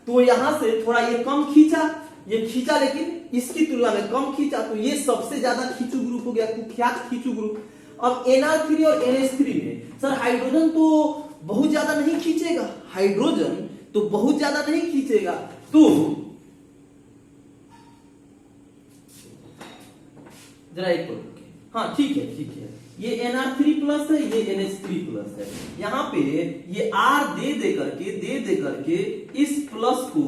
तो यहां से थोड़ा ये कम खींचा, ये खींचा लेकिन इसकी तुलना में कम खींचा, तो ये सबसे ज्यादा खींचू ग्रुप हो गया, कुख्यात खींचू ग्रुप। अब NR3 और NH3 में सर हाइड्रोजन तो बहुत ज्यादा नहीं खींचेगा, हाइड्रोजन तो बहुत ज्यादा नहीं खींचेगा, तो जरा एक को हाँ ठीक है, ये NR3 प्लस है, ये NH3 प्लस है। यहाँ पे ये R दे करके इस प्लस को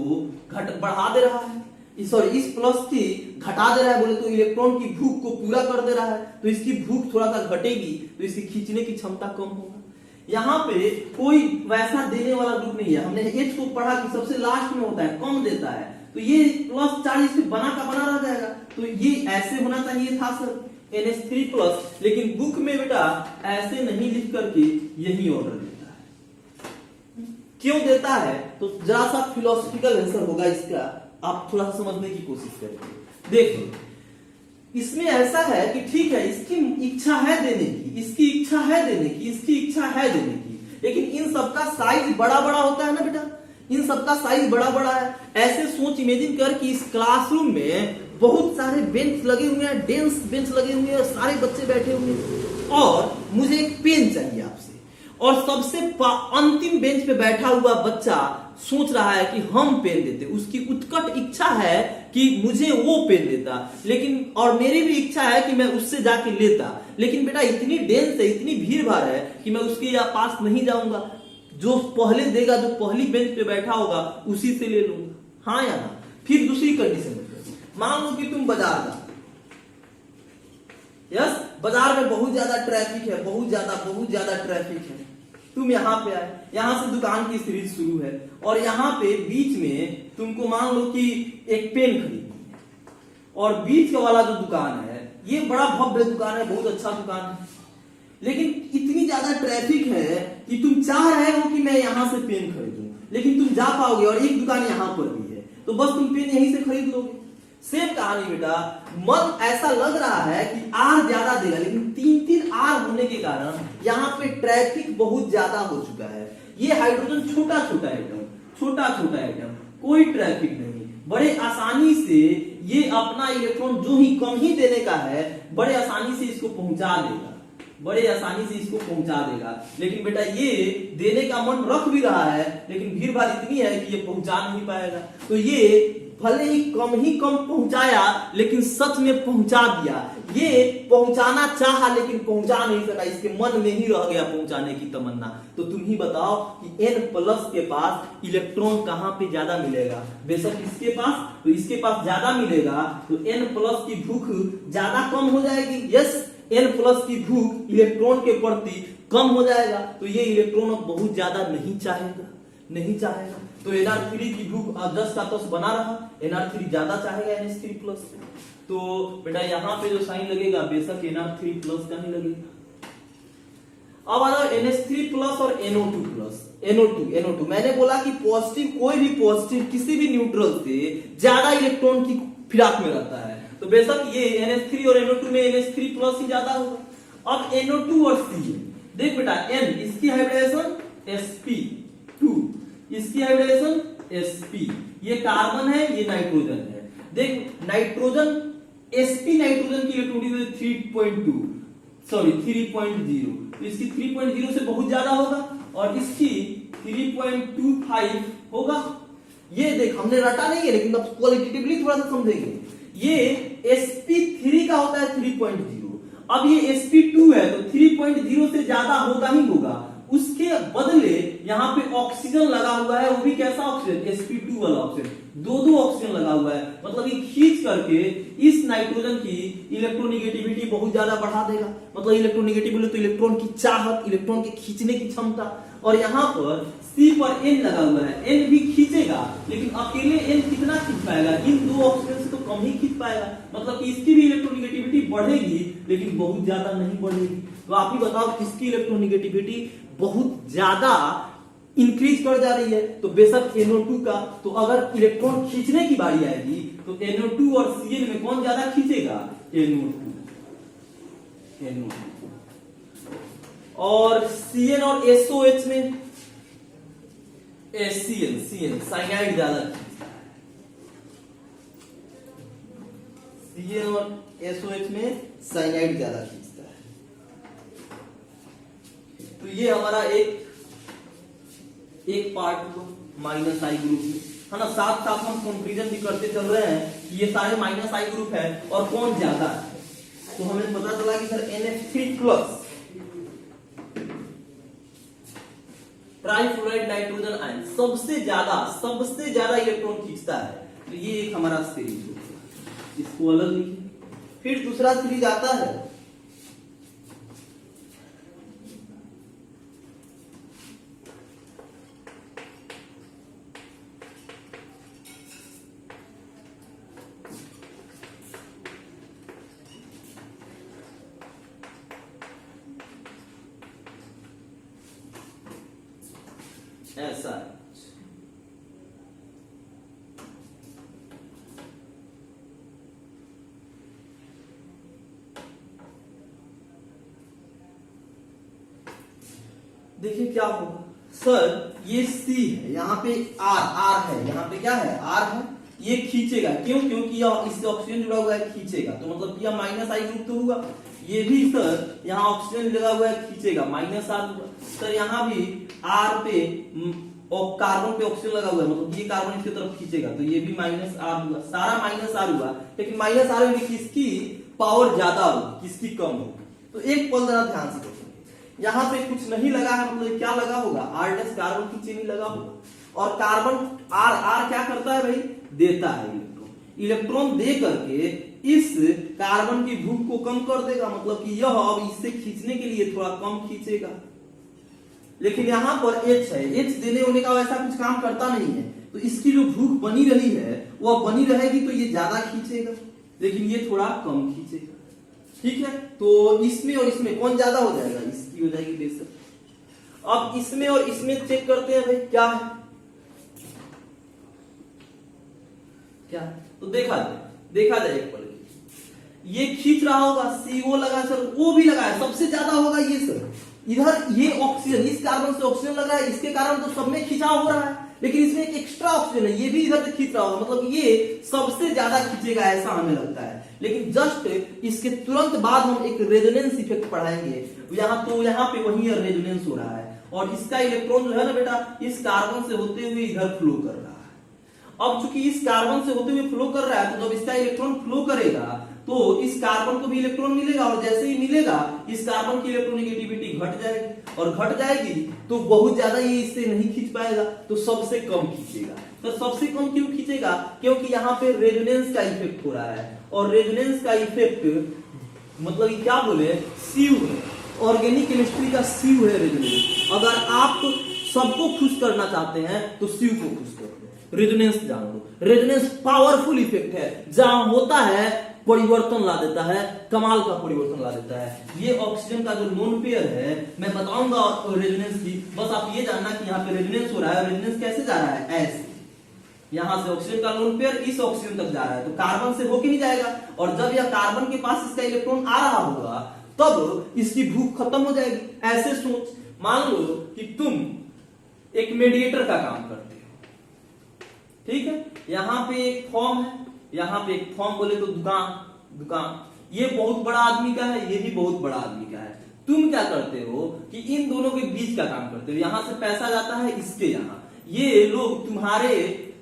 बढ़ा दे रहा है, सॉरी इस प्लस की घटा दे रहा है, बोले तो इलेक्ट्रॉन की भूख को पूरा कर दे रहा है, तो इसकी भूख थोड़ा सा घटेगी, तो इसकी खींचने की क्षमता कम होगा। यहाँ पे कोई वैसा देने वाला ग्रुप नहीं है, हमने H को पढ़ा कि सबसे लास्ट में होता है, कम देता है, तो ये प्लस चार्ज इसमें बना का बना रह जाएगा, तो ये ऐसे होना चाहिए था सर NH3 प्लस, लेकिन बुक में बेटा ऐसे नहीं लिख करके यही ऑर्डर देता है। क्यों देता है, तो जरा सा फिलोसफिकल आंसर होगा इसका, आप थोड़ा सा समझने की कोशिश करें। देखिए इसमें ऐसा है कि ठीक है इसकी इच्छा है देने की, इसकी इच्छा है देने की, इसकी इच्छा है देने की, लेकिन इन सबका साइज बड़ा बड़ा होता है ना बेटा, इन सबका साइज बड़ा बड़ा है। ऐसे सोच इमेजिन कर कि इस क्लासरूम में बहुत सारे बेंच लगे हुए हैं, डेंस बेंच लगे हुए हैं, सारे बच्चे बैठे हुए हैं और मुझे एक पेन चाहिए आपसे, और सबसे अंतिम बेंच पे बैठा हुआ बच्चा सोच रहा है कि हम पेन देते, उसकी उत्कट इच्छा है कि मुझे वो पेन देता, लेकिन और मेरी भी इच्छा है कि मैं उससे जाके लेता, लेकिन बेटा इतनी डेंस है, इतनी भीड़ भाड़ है कि मैं उसके पास नहीं जाऊंगा, जो पहले देगा, जो पहली बेंच पे बैठा होगा उसी से ले लूंगा। हाँ या ना? फिर दूसरी कंडीशन मान लो कि तुम बाजार जा, यस बाजार में बहुत ज्यादा ट्रैफिक है, बहुत ज्यादा ट्रैफिक है, तुम यहाँ पे आए, यहाँ से दुकान की सीरीज शुरू है और यहाँ पे बीच में तुमको मान लो कि एक पेन खरीदनी है, और बीच वाला जो दुकान है ये बड़ा भव्य दुकान है, बहुत अच्छा दुकान है, लेकिन इतनी ज्यादा ट्रैफिक है कि तुम चाह रहे हो कि मैं यहाँ से पेन खरीदूं, लेकिन तुम जा पाओगे और एक दुकान यहाँ पर भी है, तो बस तुम पेन यहीं से खरीद लोगे। सेम कहानी बेटा, मन ऐसा लग रहा है कि आर ज्यादा देगा, लेकिन 3-3 आर होने के कारण यहाँ पे ट्रैफिक बहुत ज्यादा हो चुका है। ये हाइड्रोजन छोटा छोटा एटम, कोई ट्रैफिक नहीं, बड़े आसानी से ये अपना इलेक्ट्रॉन जो ही कम ही देने का है बड़े आसानी से इसको पहुंचा देगा, लेकिन बेटा ये देने का मन रख भी रहा है, लेकिन भीड़ भाड़ इतनी है कि ये पहुंचा नहीं पाएगा। तो ये भले ही कम पहुंचाया, लेकिन सच में पहुंचा दिया। ये पहुंचाना चाहा लेकिन पहुंचा नहीं सका, इसके मन में ही रह गया पहुंचाने की तमन्ना। तो तुम ही बताओ कि N+ के पास इलेक्ट्रॉन कहां पे ज्यादा मिलेगा? बेशक इसके पास, तो इसके पास ज्यादा मिलेगा, तो N+ की भूख ज्यादा कम हो जाएगी। यस, N+ की भूख इलेक्ट्रॉन के प्रति कम हो जाएगा, तो ये इलेक्ट्रॉन अब बहुत ज्यादा नहीं चाहेगा। तो Nr3 की भूख दस का तस बना रहा, Nr3 ज्यादा चाहेगा NH3+। तो बेटा यहाँ पे जो साइन लगेगा बेशक Nr3+ का ही लगेगा। अब आ जाओ NH3+ और NO2+। मैंने बोला कि पॉजिटिव, कोई भी पॉजिटिव किसी भी न्यूट्रल से ज्यादा इलेक्ट्रॉन की फिराक में रहता है, तो बेशक ये NH3 और NO2 में NH3+ ही ज्यादा होगा। अब NO2 और Cn, देख बेटा N इसकी हाइब्रिडाइजेशन sp2, इसकी हाइब्रिडाइजेशन sp, ये कार्बन है, ये नाइट्रोजन है। देख नाइट्रोजन sp नाइट्रोजन की इलेक्ट्रॉनिक 3.0, तो इसकी 3.0 से बहुत ज्यादा होगा और इसकी 3.25 होगा। ये देख हमने रटा नहीं है, लेकिन अब क्वालिटेटिवली थोड़ा सा समझेंगे। ये sp3 का होता है 3.0, अब ये sp2 है तो 3.0 से ज्यादा होगा ही होगा। उसके बदले यहाँ पे ऑक्सीजन लगा हुआ है, वो भी कैसा ऑक्सीजन? sp2 वाला ऑक्सीजन, दो ऑक्सीजन लगा हुआ है, मतलब ये खींच करके इस नाइट्रोजन की इलेक्ट्रोनिगेटिविटी बहुत ज्यादा बढ़ा देगा। मतलब इलेक्ट्रोनिगेटिविटी तो इलेक्ट्रॉन की चाहत, इलेक्ट्रॉन के खींचने की क्षमता, और यहाँ पर C पर N लगा हुआ है, N भी खींचेगा, लेकिन अकेले N कितना खींच पाएगा? इन दो ऑक्सीजन से तो कम ही खींच पाएगा, मतलब कि इसकी भी इलेक्ट्रोनिगेटिविटी बढ़ेगी लेकिन बहुत ज्यादा नहीं बढ़ेगी। तो आप ही बताओ किसकी इलेक्ट्रोनिगेटिविटी बहुत ज्यादा इंक्रीज कर जा रही है? तो बेशक NO2 का। तो अगर इलेक्ट्रॉन खींचने की बारी आएगी तो NO2 और Cn में कौन ज्यादा खींचेगा? NO2। और Cn और SOH में Cn साइनाइड ज्यादा खींचता है। Cn और SOH में साइनाइड ज्यादा खींचता है। तो ये हमारा एक पार्ट हुआ -I ग्रुप में, है ना। साथ साथ हम कंपैरिजन भी करते चल रहे हैं कि ये सारे -I ग्रुप है और कौन ज्यादा है। तो हमें पता चला कि sir NH3+ trifluoride nitrogen ion सबसे ज्यादा इलेक्ट्रॉन खींचता है। तो ये एक हमारा सीरीज हो गया, इसको अलग लिखें। फिर दूसरा सीरीज आता है ऐसा है। देखिए क्या होगा सर, ये सी है, यहाँ पे आर है, यहाँ पे क्या है आर है, ये खींचेगा क्यों, क्योंकि यह इससे ऑक्सीजन जुड़ा हुआ है, खींचेगा तो मतलब यह माइनस आई ग्रुप तो होगा। ये भी सर यहाँ ऑक्सीजन लगा हुआ है, खींचेगा माइनस आर होगा। सर यहाँ भी आर पे और कार्बन पे ऑक्सीजन लगा हुआ है, मतलब ये कार्बन इसकी तरफ खींचेगा तो ये भी माइनस आर होगा, सारा माइनस आर हुआ। लेकिन माइनस आर में किसकी पावर ज्यादा होगी, किसकी कम होगी। तो एक पल जरा ध्यान से देखिए, यहाँ पे कुछ नहीं लगा है, मतलब क्या लगा होगा आर डैश कार्बन की चीनी लगा होगा, और कार्बन आर क्या करता है भाई, देता है इलेक्ट्रॉन। इलेक्ट्रॉन दे करके इस कार्बन की भूख को कम कर देगा, मतलब कि यह अब इससे खींचने के लिए थोड़ा कम खींचेगा। लेकिन यहाँ पर H है, H देने होने का वैसा कुछ काम करता नहीं है, तो इसकी जो भूख बनी रही है वह बनी रहेगी, तो ये ज्यादा खींचेगा, लेकिन ये थोड़ा कम खींचेगा। ठीक है, तो इसमें और इसमें कौन ज्यादा हो जाएगा, इसकी हो जाएगी बेशक। अब इसमें और इसमें चेक करते हैं भाई क्या है, क्या है? तो देखा जाए एक पल, ये खींच रहा होगा, CO लगा सर, O भी लगा है, सबसे ज्यादा होगा ये सर। इधर ये ऑक्सीजन, इस कार्बन से ऑक्सीजन लग रहा है, इसके कारण तो सब में खिंचाव हो रहा है, लेकिन इसमें एक एक्स्ट्रा ऑक्सीजन है, ये भी इधर से खींच रहा होगा, मतलब ये सबसे ज्यादा खींचेगा ऐसा हमें लगता है। लेकिन जस्ट इसके तुरंत बाद हम एक रेजोनेंस इफेक्ट पढ़ाएंगे, यहाँ पे वही रेजोनेंस हो रहा है, और इसका इलेक्ट्रॉन जो है ना बेटा, इस कार्बन से होते हुए इधर फ्लो कर रहा है। अब चूंकि इस कार्बन से होते हुए फ्लो कर रहा है, तो जब इसका इलेक्ट्रॉन फ्लो करेगा तो इस कार्बन को भी इलेक्ट्रॉन मिलेगा, और जैसे ही मिलेगा इस कार्बन की इलेक्ट्रोनेगेटिविटी घट जाएगी, और घट जाएगी तो बहुत ज्यादा ये इससे नहीं खींच पाएगा, तो सबसे कम खींचेगा। तो सबसे कम क्यों खींचेगा, क्योंकि यहाँ पे रेजोनेंस का इफेक्ट हो रहा है, और रेजोनेंस का इफेक्ट मतलब ये क्या बोले, सीयू है, ऑर्गेनिक केमिस्ट्री का सीयू है रेजोनेंस। अगर आप सबको खुश करना चाहते हैं तो सीयू को खुश करो, रेजोनेंस जान लो। रेजोनेंस पावरफुल इफेक्ट है, जहां होता है परिवर्तन ला देता है, कमाल का परिवर्तन ला देता है। ये ऑक्सीजन का जो लोन पेयर है, मैं बताऊंगा रेजोनेंस की, बस आप ये जानना कि यहाँ पे रेजोनेंस हो रहा है। रेजोनेंस कैसे जा रहा है, ऐसे, यहाँ से ऑक्सीजन का लोन पेयर इस ऑक्सीजन तक जा रहा है, तो कार्बन से होके नहीं जाएगा, और जब यह कार्बन के पास इसका इलेक्ट्रॉन आ रहा होगा तब इसकी भूख खत्म हो जाएगी। ऐसे सोच, मान लो कि तुम एक मेडिएटर का काम करते हो, ठीक है, यहाँ पे एक फॉर्म है, यहाँ पे एक फॉर्म बोले तो दुकान, ये बहुत बड़ा आदमी का है, ये भी बहुत बड़ा आदमी का है। तुम क्या करते हो कि इन दोनों के बीच का काम करते हो, यहां से पैसा जाता है इसके यहाँ, ये लोग तुम्हारे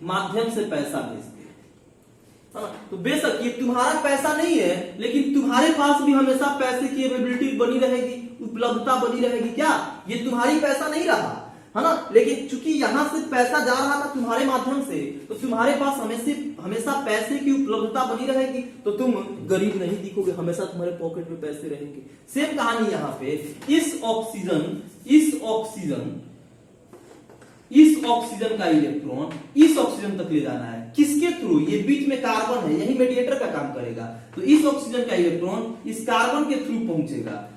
माध्यम से पैसा भेजते हैं, तो बेशक ये तुम्हारा पैसा नहीं है, लेकिन तुम्हारे पास भी हमेशा पैसे की अवेलेबिलिटी बनी रहेगी, उपलब्धता बनी रहेगी। क्या ये तुम्हारी पैसा नहीं रहा है ना, लेकिन चूंकि यहां से पैसा जा रहा था तुम्हारे माध्यम से, तो तुम्हारे पास हमेशा पैसे की उपलब्धता बनी रहेगी, तो तुम गरीब नहीं दिखोगे, हमेशा तुम्हारे पॉकेट में पैसे रहेंगे। सेम कहानी यहाँ पे, इस ऑक्सीजन का इलेक्ट्रॉन इस ऑक्सीजन तक ले जाना है, किसके थ्रू, ये बीच में कार्बन है, यही मेडिएटर का काम करेगा। तो इस ऑक्सीजन का इलेक्ट्रॉन इस कार्बन के थ्रू पहुंचेगा,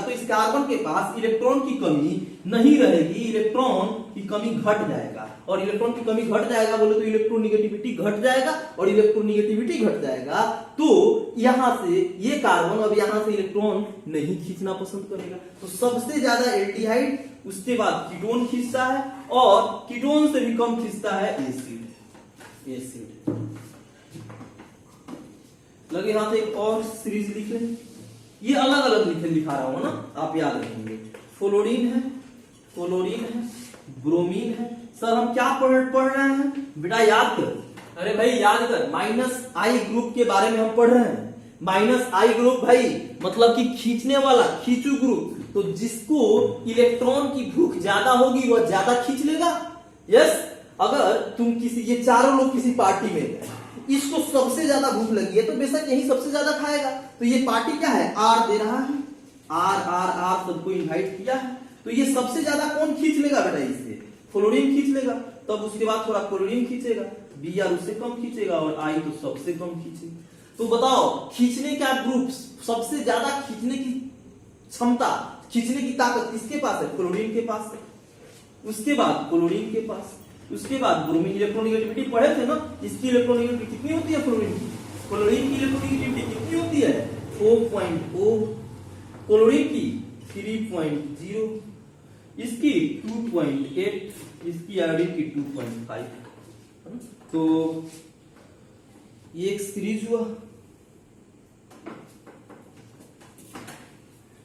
तो इस कार्बन के पास इलेक्ट्रॉन की कमी नहीं रहेगी, इलेक्ट्रॉन की कमी घट जाएगा, और इलेक्ट्रॉन की कमी घट जाएगा बोले तो इलेक्ट्रोनेगेटिविटी घट जाएगा, और इलेक्ट्रोनेगेटिविटी घट जाएगा तो यहां से ये कार्बन अब यहां से इलेक्ट्रॉन नहीं खींचना पसंद करेगा। तो सबसे ज्यादा एल्डिहाइड, उसके बाद कीटोन खींचता है, और कीटोन से भी कम खींचता है एसिड। लगे हाथ एक और सीरीज लिख लें, ये अलग अलग लिखा रहा हूं ना, आप याद रखेंगे। फ्लोरीन है, ब्रोमीन है। सर हम क्या पढ़ रहे हैं बेटा, याद कर, अरे भाई याद कर, माइनस आई ग्रुप के बारे में हम पढ़ रहे हैं। माइनस आई ग्रुप भाई मतलब कि खींचने वाला, खींचू ग्रुप, तो जिसको इलेक्ट्रॉन की भूख ज्यादा होगी वह ज्यादा खींच लेगा। यस, अगर तुम ये चारों लोग किसी पार्टी में गए, इसको सबसे ज्यादा भूख लगी है तो बेशक यही सबसे ज्यादा खाएगा, तो ये पार्टी क्या है, आर दे रहा है, आर सबको इनवाइट किया है, तो ये सबसे ज्यादा कौन खींच लेगा बेटा, इससे फ्लोरीन खींच लेगा, तब उसके बाद थोड़ा क्लोरीन खींचेगा, बी आर उससे कम खींचेगा, और आई तो सबसे कम खींचेगा। तो बताओ खींचने का ग्रुप, सबसे ज्यादा खींचने की क्षमता, खींचने की ताकत किसके पास है, फ्लोरीन के पास है, उसके बाद क्लोरीन के पास, उसके बाद ब्रोमीन। इलेक्ट्रोनेगेटिविटी पढ़े थे ना, इसकी इलेक्ट्रोनेगेटिविटी कितनी होती है, फ्लोरीन की इलेक्ट्रोनेगेटिविटी कितनी होती है, 4.4, क्लोरीन की 3.0, इसकी 2.8, इसकी आयोडीन की 2.5। तो ये एक सीरीज हुआ।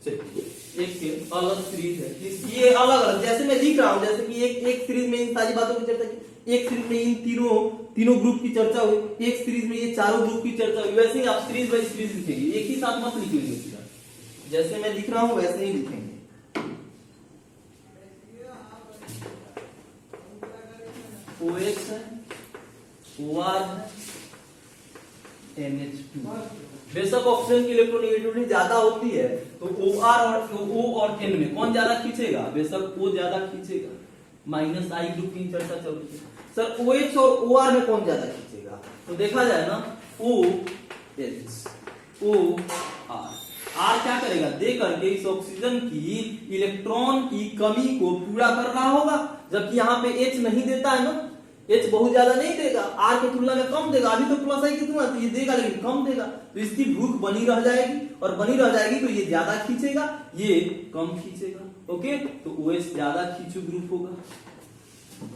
एक अलग सीरीज है, ये अलग अलग जैसे मैं लिख रहा हूं, जैसे कि एक सीरीज में इन सारी बातों की चर्चा की, एक सीरीज में इन तीनों ग्रुप की चर्चा हुई, एक सीरीज में ये चारों ग्रुप की चर्चा हुई। वैसे ही आप सीरीज बाय सीरीज लिखेंगे, एक ही साथ मत लिखिएगा, जैसे मैं लिख रहा हूं वैसे ही लिखेंगे। OH है, OR है, NH2। बेशक ऑक्सीजन की इलेक्ट्रोनेगेटिविटी ज्यादा होती है तो OR और O और N में कौन ज्यादा खींचेगा? बेशक O ज्यादा खींचेगा। -I ग्रुप की चर्चा चल रही है। सर OH और OR में कौन ज्यादा खींचेगा? तो देखा जाए ना, OH OR R क्या करेगा? दे करके इस ऑक्सीजन की इलेक्ट्रॉन की कमी को पूरा कर रहा होगा, जबकि यहाँ पे H नहीं देता है ना, H बहुत ज्यादा नहीं देगा, R की तुलना में कम देगा। अभी तो प्लस आई कितना, तो ये देगा लेकिन कम देगा, तो इसकी भूख बनी रह जाएगी, और बनी रह जाएगी तो ये ज्यादा खींचेगा, ये कम खींचेगा। ओके, तो OH ज्यादा खींचू ग्रुप होगा,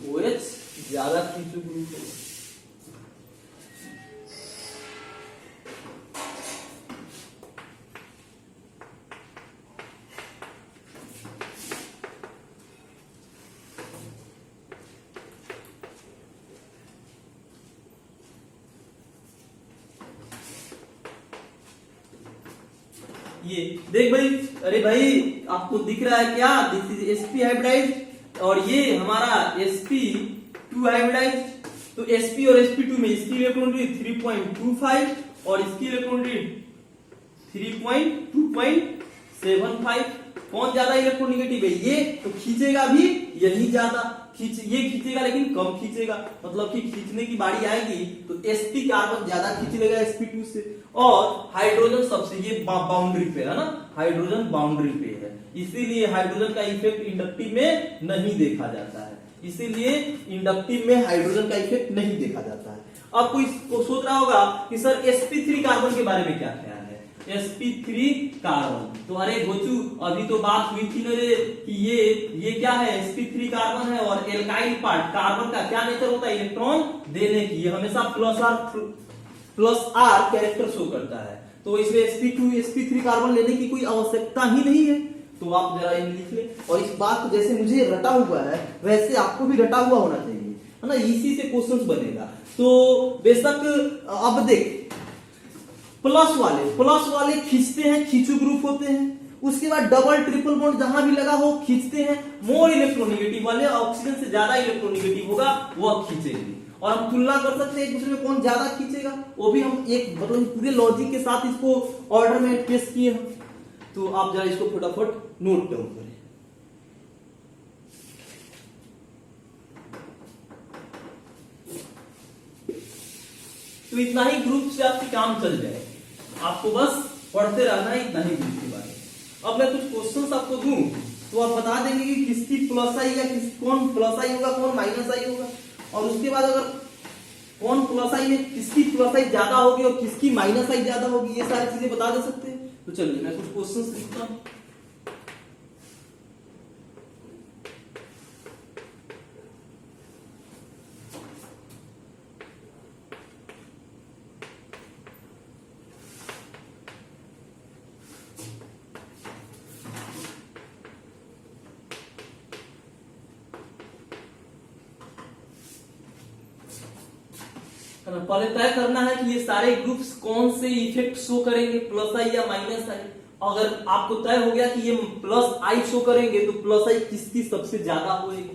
OH ज्यादा खींचू ग्रुप होगा। ये देख भाई, अरे भाई आपको दिख रहा है क्या? दिस इज sp हाइब्रिडाइज, और ये हमारा sp2 हाइब्रिडाइज। तो sp और sp2 में इसकी इलेक्ट्रॉनिक 3.25 और इसकी इलेक्ट्रॉनिक 3.2.75। कौन ज्यादा इलेक्ट्रोनेगेटिव है? ये तो खींचेगा भी यही ज्यादा, ये खींचेगा लेकिन कम खींचेगा, मतलब कि खींचने की बारी आएगी तो sp कार्बन ज्यादा खींच लेगा sp2 से, और हाइड्रोजन सबसे, ये बाउंड्री पे है ना, हाइड्रोजन बाउंड्री पे है, इसीलिए हाइड्रोजन का इफेक्ट इंडक्टिव में नहीं देखा जाता है, इसीलिए इंडक्टिव में हाइड्रोजन का इफेक्ट नहीं देखा जाता है। अब कोई सोच रहा होगा कि सर sp3 कार्बन के बारे में क्या ख्याल है? sp3 कार्बन, तो अरे घोचू अभी तो बात हुई थी ना रे कि ये क्या है? sp3 कार्बन है, और एल्काइल पार्ट कार्बन का क्या नेचर होता है? इलेक्ट्रॉन देने की, ये हमेशा प्लस आर कैरेक्टर शो करता है, तो इसलिए sp2 sp3 कार्बन लेने की कोई आवश्यकता ही नहीं है। तो आप जरा इन लिख ले, और इस बात को जैसे मुझे रटा हुआ है वैसे आपको भी रटा हुआ होना चाहिए, है ना, इसी से क्वेश्चंस बनेगा। तो बेशक अब देख, प्लस वाले खींचते हैं, खींचू ग्रुप होते हैं, उसके बाद डबल ट्रिपल बॉन्ड जहां भी लगा हो खींचते हैं, मोर इलेक्ट्रोनेगेटिव वाले ऑक्सीजन से ज्यादा इलेक्ट्रोनेगेटिव होगा वह खींचेंगे, और हम तुलना कर सकते हैं एक दूसरे में कौन ज्यादा खींचेगा, वो भी हम एक मतलब पूरे लॉजिक के साथ इसको ऑर्डर में पेश किए हम। तो आप जरा इसको फटाफट नोट डाउन करें। तो इतना ही ग्रुप से आपके काम चल जाए, आपको बस पढ़ते रहना है इतना ही ग्रुप के बारे में। अब मैं कुछ क्वेश्चंस आपको दूं तो आप बता देंगे कि किसकी प्लस आई या कौन प्लस आई होगा, कौन माइनस आई होगा, और उसके बाद अगर कौन प्लस आई है, किसकी प्लस आई ज्यादा होगी और किसकी माइनस आई ज्यादा होगी, ये सारी चीजें बता दे सकते हैं। तो चलिए मैं कुछ क्वेश्चंस लिखता हूं। पहले तय करना है कि ये सारे ग्रुप्स कौन से इफेक्ट शो करेंगे, प्लस आई या माइनस आई। अगर आपको तय हो गया कि ये प्लस आई शो करेंगे तो प्लस आई किसकी सबसे ज्यादा होगी?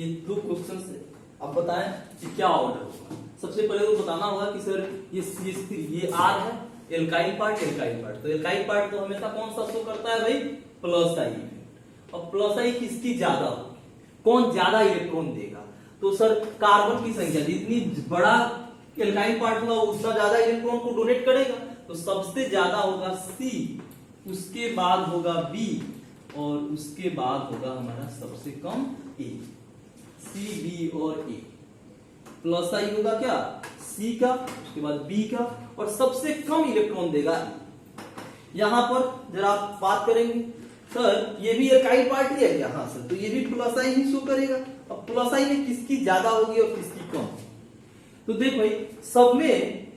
ये दो क्वेश्चन है, अब बताएं कि क्या ऑर्डर होगा। सबसे पहले तो बताना होगा कि सर ये CH3 ये R है, एल्काइल पार्ट तो एल्काइल पार्ट तो हमेशा कौन सा शो करता है भाई, प्लस आई। और प्लस आई किसकी ज्यादा होगी, कौन ज्यादा इलेक्ट्रॉन देगा, तो सर कार्बन की संख्या जितनी बड़ा एल्काइल पार्ट होगा उतना ज्यादा इलेक्ट्रॉन को डोनेट करेगा। तो सबसे ज्यादा होगा C, उसके बाद होगा B और उसके बाद होगा हमारा सबसे कम A। C, B और A। प्लस आई होगा क्या, C का, उसके बाद B का, और सबसे कम इलेक्ट्रॉन देगा A। यहां पर जरा आप बात करेंगे, सर ये भी एल्काइल पार्ट ही है क्या, हाँ सर, तो ये भी प्लस आई ही शो करेगा। अब प्लस आई में किसकी ज्यादा होगी और किसकी कम, तो देख भाई सब में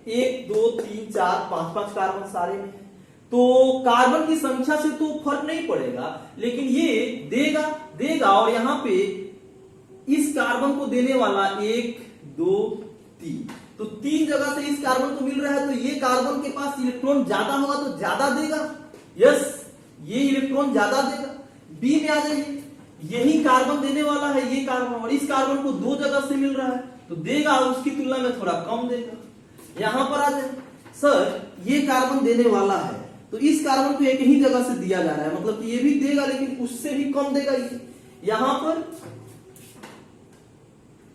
1 2 3 4 5 5 कार्बन सारे में है, तो कार्बन की संख्या से तो फर्क नहीं पड़ेगा, लेकिन ये देगा और यहाँ पे इस कार्बन को देने वाला 1 2 3, तो 3 जगह से इस कार्बन को मिल रहा है, तो ये कार्बन के पास इलेक्ट्रॉन ज्यादा होगा तो ज्यादा देगा, यस ये इलेक्ट्रॉन ज्यादा देगा। बी में आ जाइए, यही कार्बन देने वाला है ये कार्बन, और इस कार्बन को 2 जगह से मिल रहा है तो देगा, उसकी तुलना में थोड़ा कम देगा। यहां पर आ जाए, सर ये कार्बन देने वाला है तो इस कार्बन को एक ही जगह से दिया जा रहा है, मतलब कि ये भी देगा लेकिन उससे भी कम देगा। यहां पर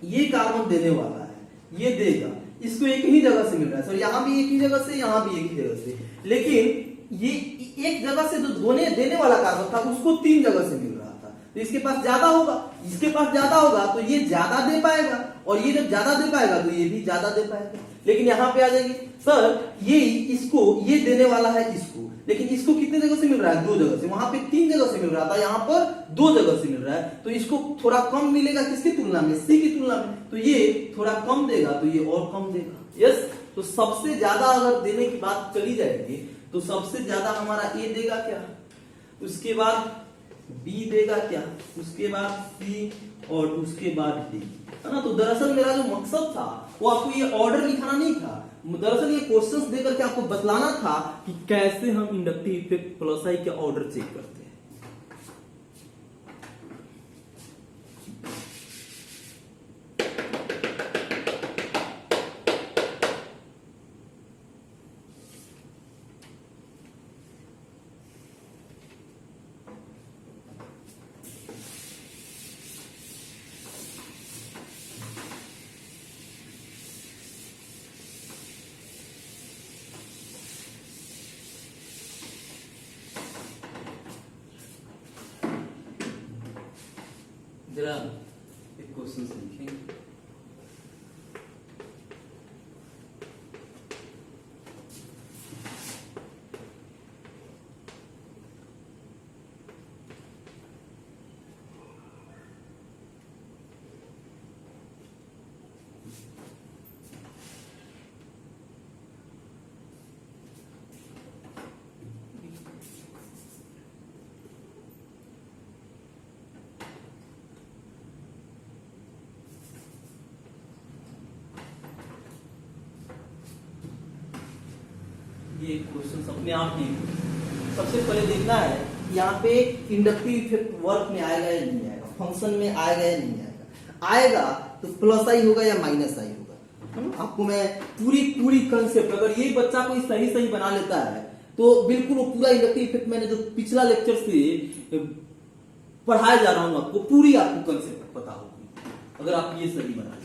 ये कार्बन देने वाला है, ये देगा, इसको एक ही जगह से मिल रहा है, सर यहां भी एक ही जगह से, यहां भी एक ही जगह से, लेकिन ये एक जगह से जो देने वाला कार्बन था उसको 3 जगह से मिल रहा था, तो इसके पास ज्यादा होगा, इसके पास ज्यादा होगा तो ये ज्यादा दे पाएगा, और ये जब ज्यादा दे पाएगा तो ये भी ज्यादा दे पाएगा। लेकिन यहां पे आ जाएगी, सर ये देने वाला है इसको, लेकिन इसको कितने जगह से मिल रहा है, 2 जगह से, वहां पे 3 जगह से मिल रहा था, यहां पर 2 जगह से मिल रहा है, तो इसको थोड़ा कम मिलेगा किसकी तुलना में, C की तुलना में, तो ये थोड़ा कम देगा तो ये और कम देगा। यस, तो सबसे ज्यादा अगर देने की बात चली जाएगी तो सबसे ज्यादा हमारा A देगा क्या, उसके बाद B देगा क्या, उसके बाद C और उसके बाद D, है ना। तो दरअसल मेरा जो मकसद था वो आपको ये ऑर्डर लिखाना नहीं था, दरअसल ये क्वेश्चंस देकर के आपको बतलाना था कि कैसे हम इंडक्टिव इफेक्ट प्लस आई के ऑर्डर चेक करते हैं। जरा एक क्वेश्चन लिखेंगे, ये क्वेश्चन अपने आप ही। सबसे पहले देखना है यहाँ पे इंडक्टिव इफेक्ट वर्क में आएगा या नहीं आएगा, फंक्शन में आएगा या नहीं आएगा, आएगा तो प्लस आई होगा या माइनस आई होगा। आपको मैं पूरी कंसेप्ट, अगर ये बच्चा कोई सही बना लेता है तो बिल्कुल वो पूरा इंडक्टिव इफेक्ट, मैंने जो पिछला लेक्चर से पढ़ाया जा रहा हूँ आपको, पूरी आपको कंसेप्ट पता होगी अगर आप ये सही बना।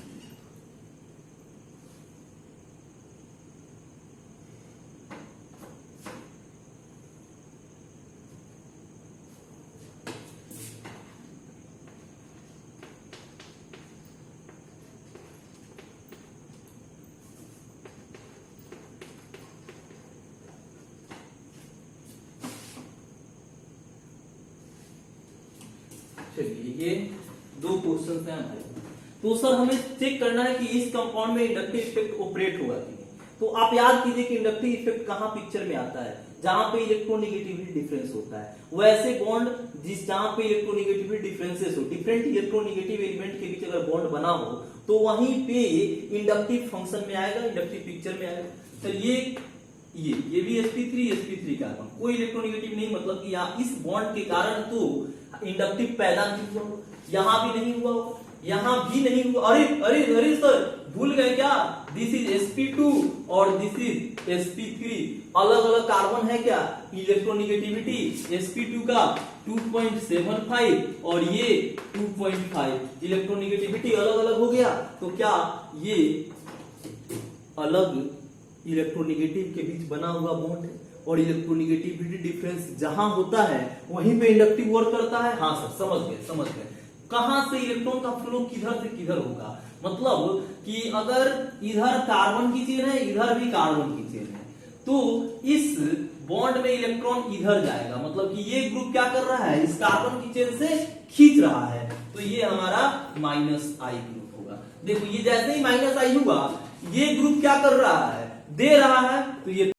चलिए ये 2 क्वेश्चन हैं हमारे। तो सर हमें चेक करना है कि इस कंपाउंड में इंडक्टिव इफेक्ट ऑपरेट होगा कि नहीं। तो आप याद कीजिए कि इंडक्टिव इफेक्ट कहां पिक्चर में आता है, जहां पे इलेक्ट्रोनेगेटिविटी डिफरेंस होता है। वैसे बॉन्ड जहां पे इलेक्ट्रोनेगेटिविटी डिफरेंसेस हो, डिफरेंट इलेक्ट्रोनेगेटिव एलिमेंट के बीच अगर बॉन्ड बना हो तो वहीं पे इंडक्टिव फंक्शन में आएगा, इंडक्टिव पिक्चर में आएगा। सर ये भी sp3 कार्बन, कोई इलेक्ट्रोनेगेटिव नहीं, मतलब कि यहाँ इस बॉन्ड के कारण तो इंडक्टिव पैदा नहीं हुआ, यहां भी नहीं हुआ होगा, यहाँ भी नहीं हुआ। अरे अरे अरे सर भूल गए क्या, दिस इज sp2 और दिस इज sp3, अलग अलग कार्बन है क्या, इलेक्ट्रोनिगेटिविटी sp2 का 2.75 और ये 2.5, इलेक्ट्रोनिगेटिविटी अलग अलग हो गया। तो क्या ये अलग इलेक्ट्रोनिगेटिव के बीच बना हुआ बॉन्ड है, और इलेक्ट्रोनिगेटिविटी डिफरेंस जहां होता है वहीं पे इंडक्टिव वर्क करता है। हाँ सर समझ गए। कहां से इलेक्ट्रॉन का फ्लो किधर से किधर होगा, मतलब कि अगर इधर कार्बन की चेन है, इधर भी कार्बन की चेन है, तो इस बॉन्ड में इलेक्ट्रॉन इधर जाएगा, मतलब कि ये ग्रुप क्या कर रहा है, इस कार्बन की चेन से खींच रहा है, तो ये हमारा -I ग्रुप होगा। देखो ये जैसे ही -I हुआ, ये ग्रुप क्या कर रहा है, दे रहा है, तो ये